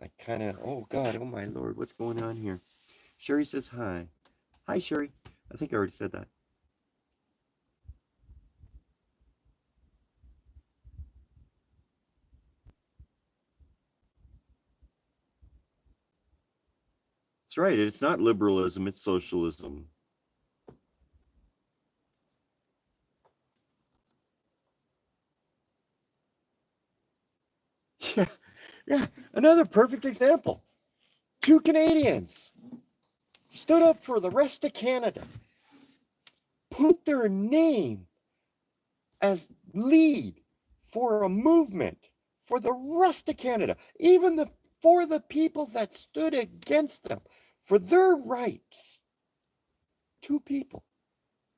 I kind of, oh God, oh my Lord, what's going on here? Sherry says hi. Hi, Sherry. I think I already said that. That's right. It's not liberalism, it's socialism. Yeah, another perfect example. Two Canadians stood up for the rest of Canada, put their name as lead for a movement for the rest of Canada, even for the people that stood against them, for their rights. Two people,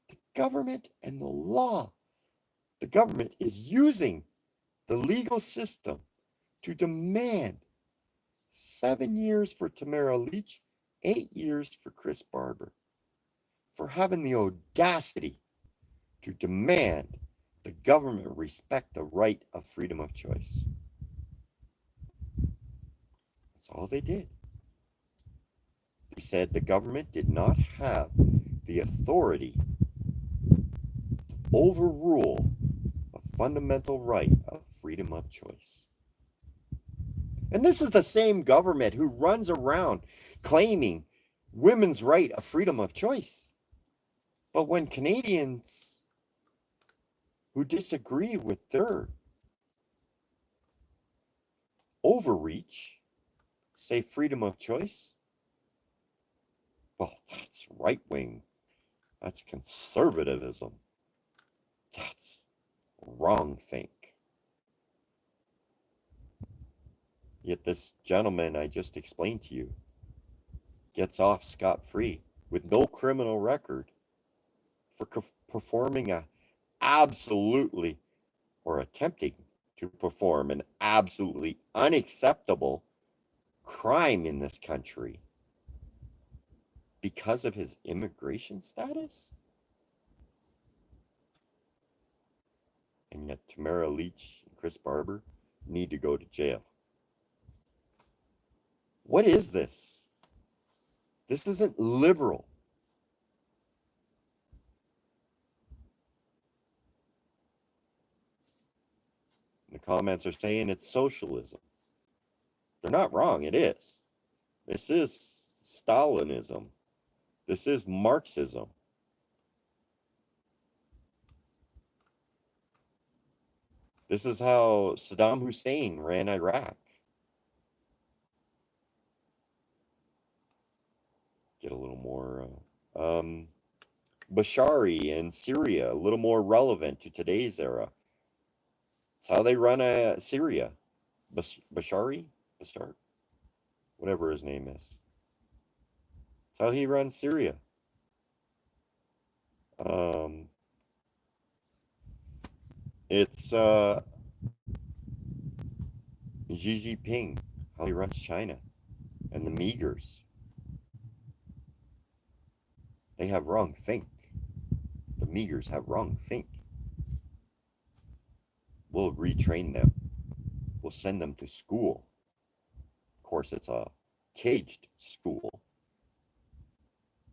the government and the law. The government is using the legal system to demand 7 years for Tamara Leach, 8 years for Chris Barber, for having the audacity to demand the government respect the right of freedom of choice. That's all they did. They said the government did not have the authority to overrule a fundamental right of freedom of choice. And this is the same government who runs around claiming women's right of freedom of choice. But when Canadians who disagree with their overreach say freedom of choice, well, that's right-wing. That's conservatism. That's wrong think. Yet this gentleman I just explained to you gets off scot-free with no criminal record for performing a absolutely, or attempting to perform an absolutely unacceptable crime in this country because of his immigration status? And yet Tamara Leach and Chris Barber need to go to jail. What is this? This isn't liberal. The comments are saying it's socialism. They're not wrong, it is. This is Stalinism. This is Marxism. This is how Saddam Hussein ran Iraq. Get a little more Bashari in Syria, a little more relevant to today's era. It's how they run Syria. Bashar, whatever his name is. It's how he runs Syria. It's Xi Jinping, how he runs China, and the Uyghurs. They have wrong think. The Uyghurs have wrong think. We'll retrain them. We'll send them to school. Of course, it's a caged school.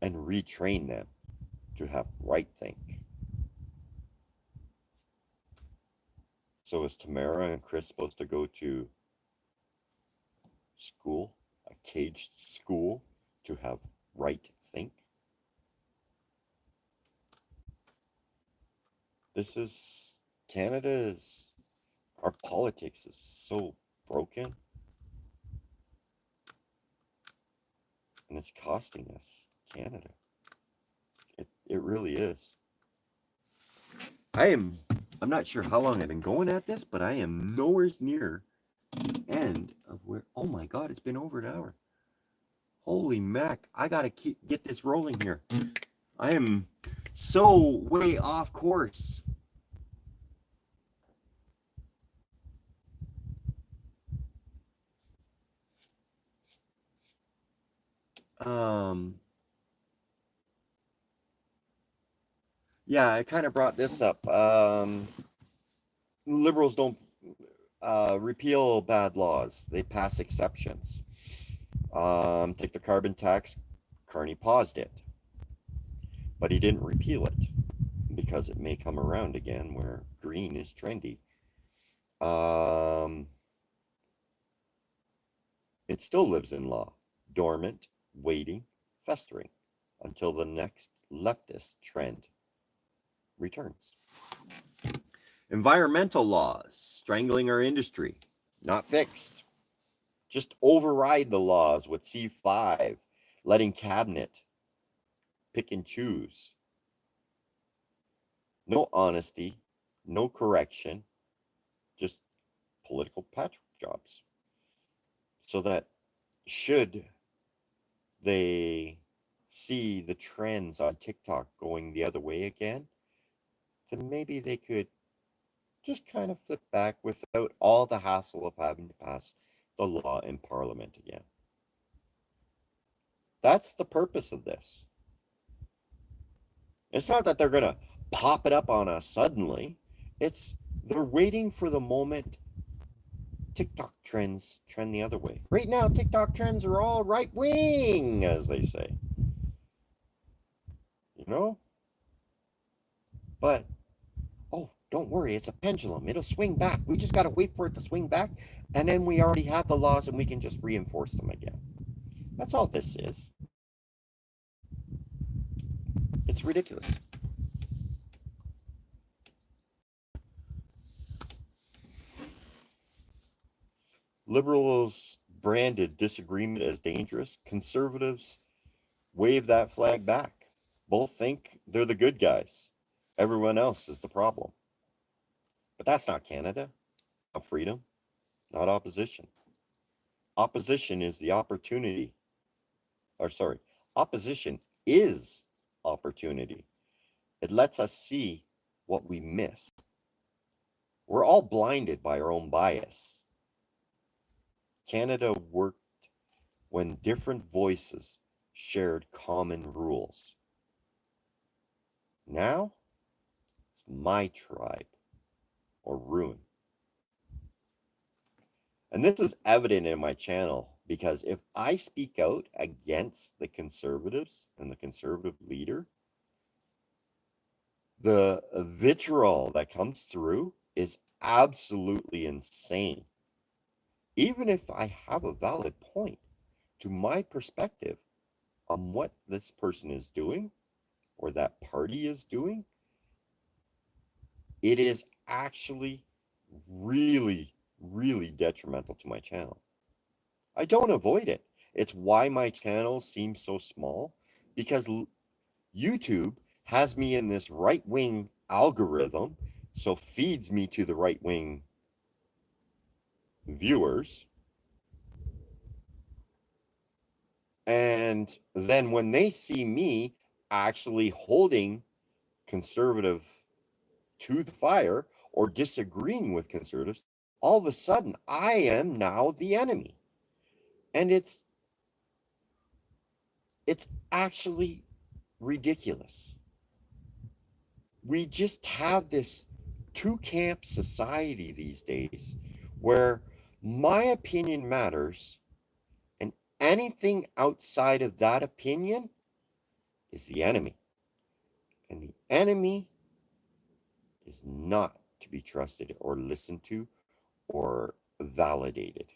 And retrain them to have right think. So is Tamara and Chris supposed to go to school, a caged school, to have right think? This is Canada's, our politics is so broken. And it's costing us Canada. It really is. I'm not sure how long I've been going at this, but I am nowhere near the end of where, oh my God, it's been over an hour. Holy mac, I gotta get this rolling here. I am so way off course. Yeah, I kind of brought this up. Liberals don't repeal bad laws. They pass exceptions. Take the carbon tax. Carney paused it. But he didn't repeal it because it may come around again where green is trendy. It still lives in law, dormant, waiting, festering, until the next leftist trend returns. Environmental laws, strangling our industry, not fixed. Just override the laws with C5, letting cabinet pick and choose. No honesty, no correction, just political patch jobs. So that should they see the trends on TikTok going the other way again, then maybe they could just kind of flip back without all the hassle of having to pass the law in Parliament again. That's the purpose of this. It's not that they're going to pop it up on us suddenly. It's they're waiting for the moment TikTok trends trend the other way. Right now, TikTok trends are all right wing, as they say. You know? But, oh, don't worry, it's a pendulum. It'll swing back. We just got to wait for it to swing back, and then we already have the laws and we can just reinforce them again. That's all this is. It's ridiculous. Liberals branded disagreement as dangerous. Conservatives wave that flag back. Both think they're the good guys. Everyone else is the problem. But that's not Canada. Not freedom. Not opposition. Opposition is the opportunity. Opposition is opportunity. It lets us see what we miss. We're all blinded by our own bias. Canada worked when different voices shared common rules. Now, it's my tribe. or ruin. And this is evident in my channel because if I speak out against the conservatives and the conservative leader, the vitriol that comes through is absolutely insane. Even if I have a valid point to my perspective on what this person is doing or that party is doing, it is actually really, really detrimental to my channel. I don't avoid it. It's why my channel seems so small, because YouTube has me in this right-wing algorithm, so feeds me to the right-wing viewers. And then when they see me actually holding conservative to the fire or disagreeing with conservatives, all of a sudden I am now the enemy. And it's actually ridiculous. We just have this two-camp society these days where my opinion matters and anything outside of that opinion is the enemy. And the enemy is not to be trusted or listened to or validated.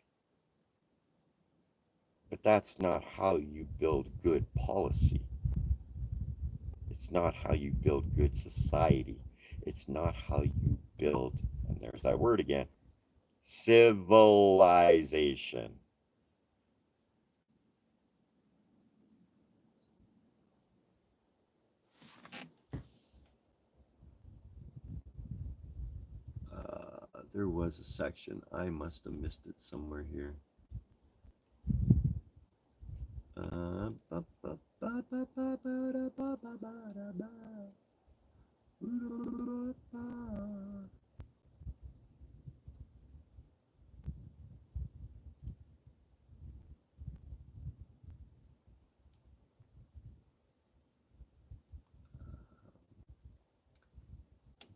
But that's not how you build good policy. It's not how you build good society. It's not how you build, and there's that word again, civilization. There was a section. I must have missed it somewhere here. Let's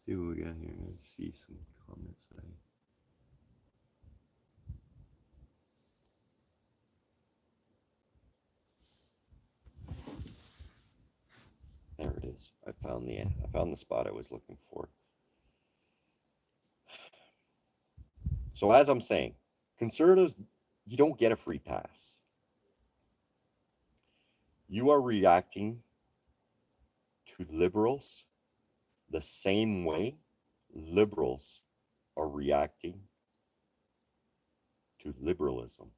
see what we got here. Let's see some comments that There it is. I found the spot I was looking for. So as I'm saying, conservatives, you don't get a free pass. You are reacting to liberals the same way liberals are reacting to liberalism,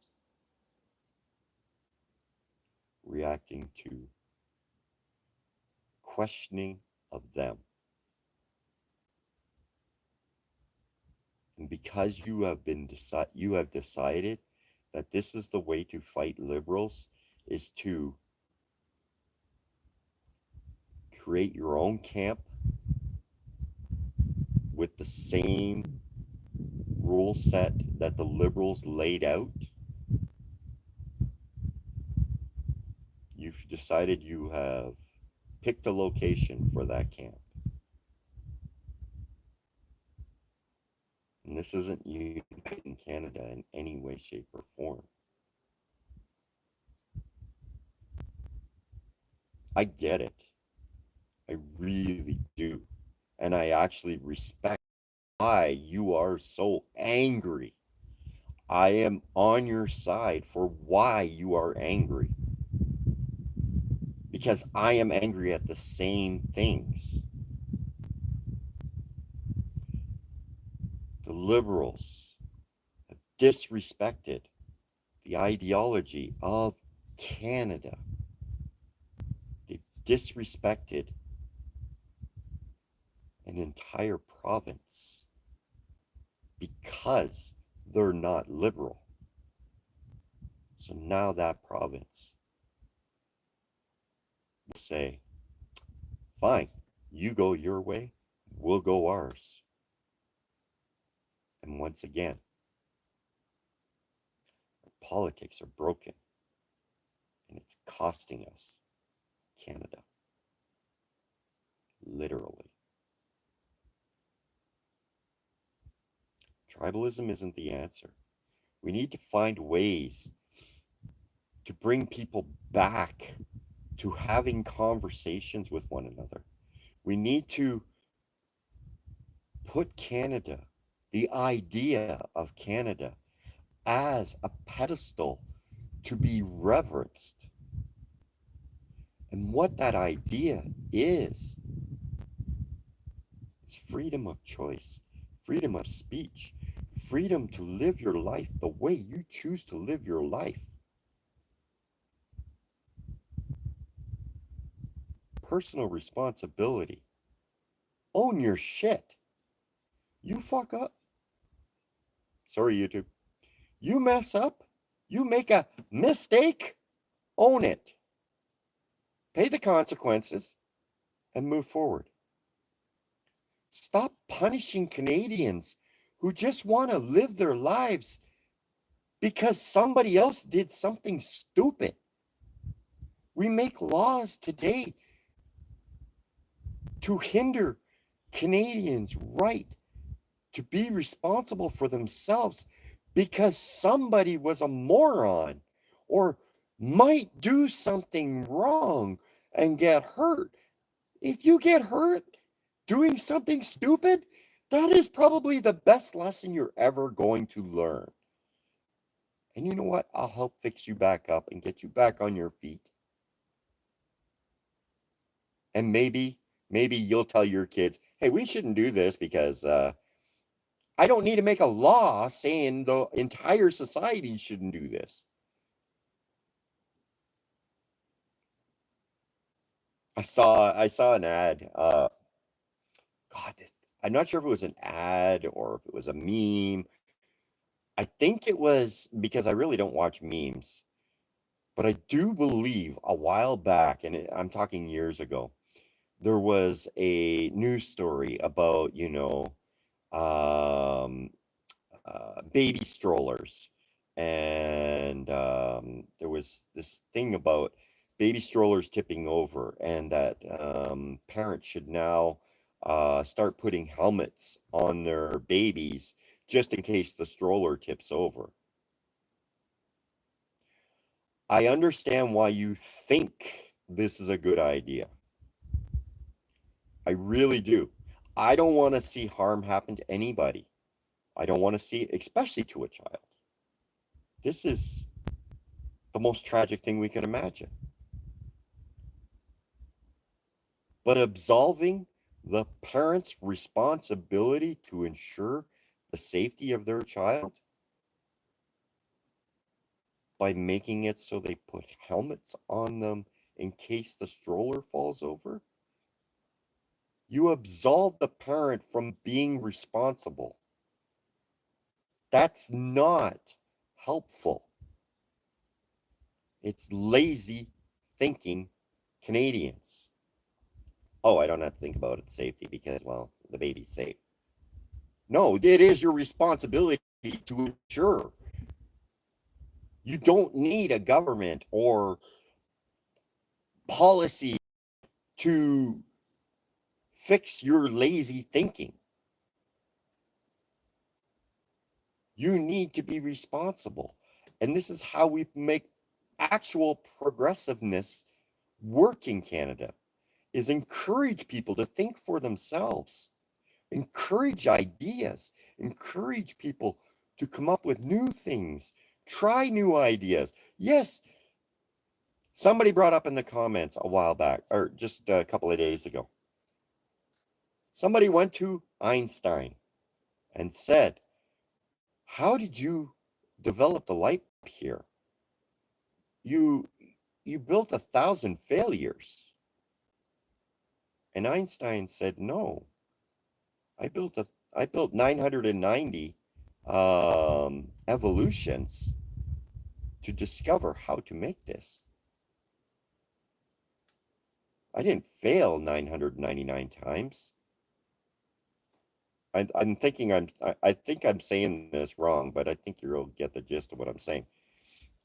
reacting to questioning of them. And because you have decided that this is the way to fight liberals, is to create your own camp with the same rule set that the liberals laid out. You've decided you have picked a location for that camp. And this isn't uniting Canada in any way, shape, or form. I get it. I really do. And I actually respect why you are so angry. I am on your side for why you are angry. Because I am angry at the same things. The liberals have disrespected the ideology of Canada. They've disrespected an entire province because they're not liberal. So now that province will say, fine, you go your way, we'll go ours. And once again, our politics are broken and it's costing us Canada. Literally. Tribalism isn't the answer. We need to find ways to bring people back to having conversations with one another. We need to put Canada, the idea of Canada, as a pedestal to be reverenced. And what that idea is freedom of choice, freedom of speech, freedom to live your life the way you choose to live your life. Personal responsibility. Own your shit. You fuck up. Sorry, YouTube. You mess up. You make a mistake. Own it. Pay the consequences and move forward. Stop punishing Canadians who just want to live their lives because somebody else did something stupid. We make laws today to hinder Canadians' right to be responsible for themselves because somebody was a moron or might do something wrong and get hurt. If you get hurt doing something stupid, that is probably the best lesson you're ever going to learn. And you know what? I'll help fix you back up and get you back on your feet. And maybe you'll tell your kids, hey, we shouldn't do this because I don't need to make a law saying the entire society shouldn't do this. I saw an ad. I'm not sure if it was an ad or if it was a meme. I think it was, because I really don't watch memes, but I do believe a while back, and I'm talking years ago, there was a news story about, baby strollers. And there was this thing about baby strollers tipping over, and that parents should now start putting helmets on their babies just in case the stroller tips over. I understand why you think this is a good idea. I really do. I don't want to see harm happen to anybody. I don't want to see it, especially to a child. This is the most tragic thing we can imagine. But absolving the parent's responsibility to ensure the safety of their child by making it so they put helmets on them in case the stroller falls over, you absolve the parent from being responsible. That's not helpful. It's lazy thinking Canadians. Oh, I don't have to think about its safety because, well, the baby's safe. No, it is your responsibility to ensure. You don't need a government or policy to fix your lazy thinking. You need to be responsible. And this is how we make actual progressiveness work in Canada, is encourage people to think for themselves, encourage ideas, encourage people to come up with new things, try new ideas. Yes, somebody brought up in the comments a while back, or just a couple of days ago, somebody went to Einstein and said, how did you develop the light here? You built 1,000 failures. And Einstein said, no, I built 990 evolutions to discover how to make this. I didn't fail 999 times. I think I'm saying this wrong, but I think you'll get the gist of what I'm saying.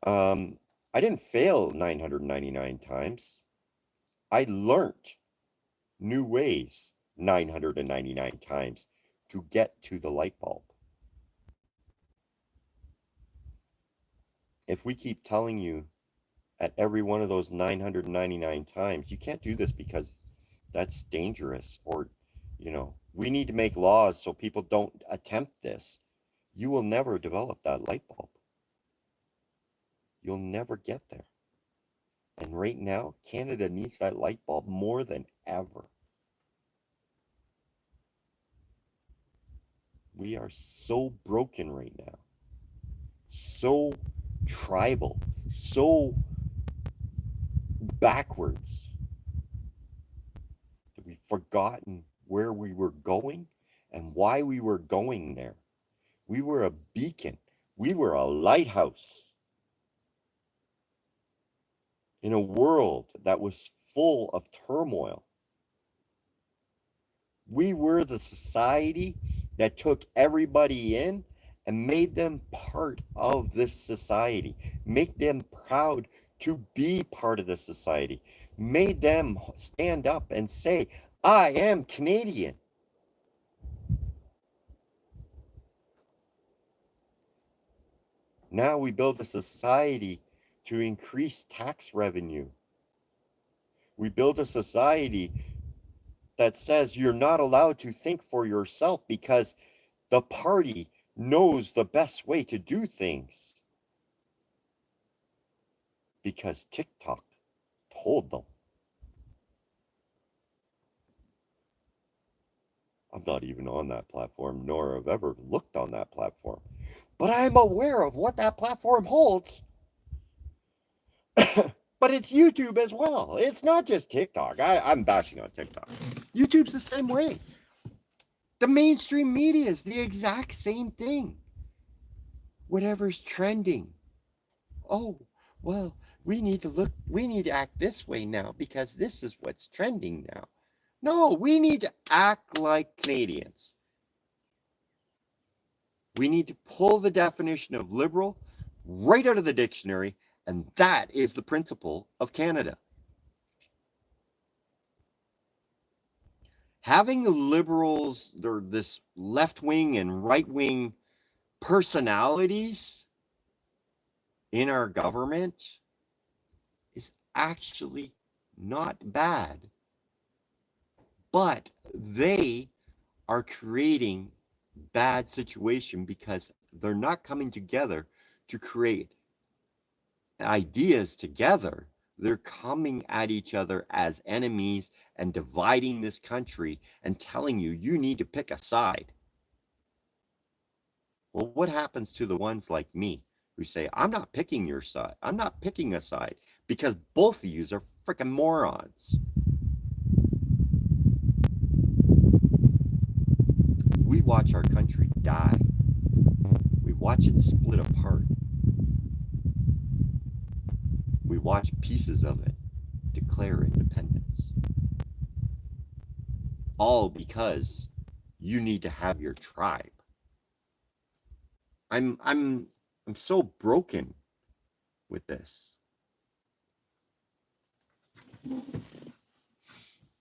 I didn't fail 999 times. I learned new ways 999 times to get to the light bulb. if we keep telling you at every one of those 999 times, you can't do this because that's dangerous, or, we need to make laws so people don't attempt this, you will never develop that light bulb. You'll never get there. And right now, Canada needs that light bulb more than ever. We are so broken right now, so tribal, so backwards, that we've forgotten where we were going and why we were going there. We were a beacon. We were a lighthouse in a world that was full of turmoil. We were the society that took everybody in and made them part of this society, make them proud to be part of the society, made them stand up and say, I am Canadian. Now we build a society to increase tax revenue. We build a society that says you're not allowed to think for yourself because the party knows the best way to do things. Because TikTok told them. I'm not even on that platform, nor have ever looked on that platform. But I'm aware of what that platform holds. But it's YouTube as well. It's not just TikTok. I'm bashing on TikTok. YouTube's the same way. The mainstream media is the exact same thing. Whatever's trending. Oh, well, we need to act this way now because this is what's trending now. No, we need to act like Canadians. We need to pull the definition of liberal right out of the dictionary, and that is the principle of Canada. Having liberals, or this left-wing and right-wing personalities in our government is actually not bad. But they are creating bad situation because they're not coming together to create ideas together. They're coming at each other as enemies and dividing this country and telling you, you need to pick a side. Well, what happens to the ones like me who say, I'm not picking your side. I'm not picking a side because both of you are freaking morons. We watch our country die. We watch it split apart. We watch pieces of it declare independence. All because you need to have your tribe. I'm so broken with this.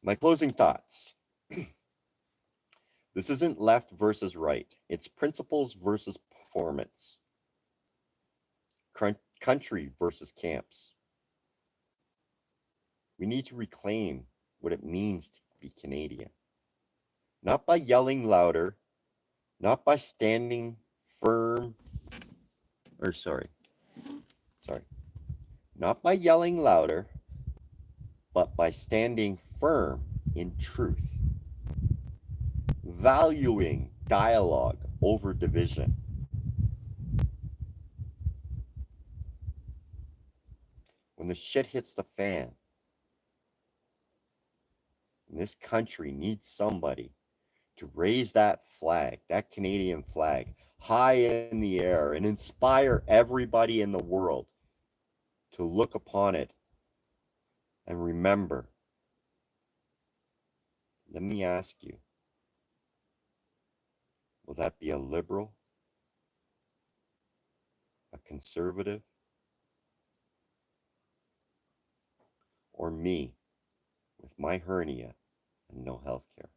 My closing thoughts. This isn't left versus right. It's principles versus performance. Country versus camps. We need to reclaim what it means to be Canadian. Not by yelling louder, not by standing firm, not by yelling louder, but by standing firm in truth. Valuing dialogue over division. When the shit hits the fan, this country needs somebody to raise that flag, that Canadian flag, high in the air and inspire everybody in the world to look upon it and remember. Let me ask you, will that be a liberal, a conservative, or me with my hernia and no health care?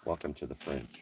Welcome to the fringe.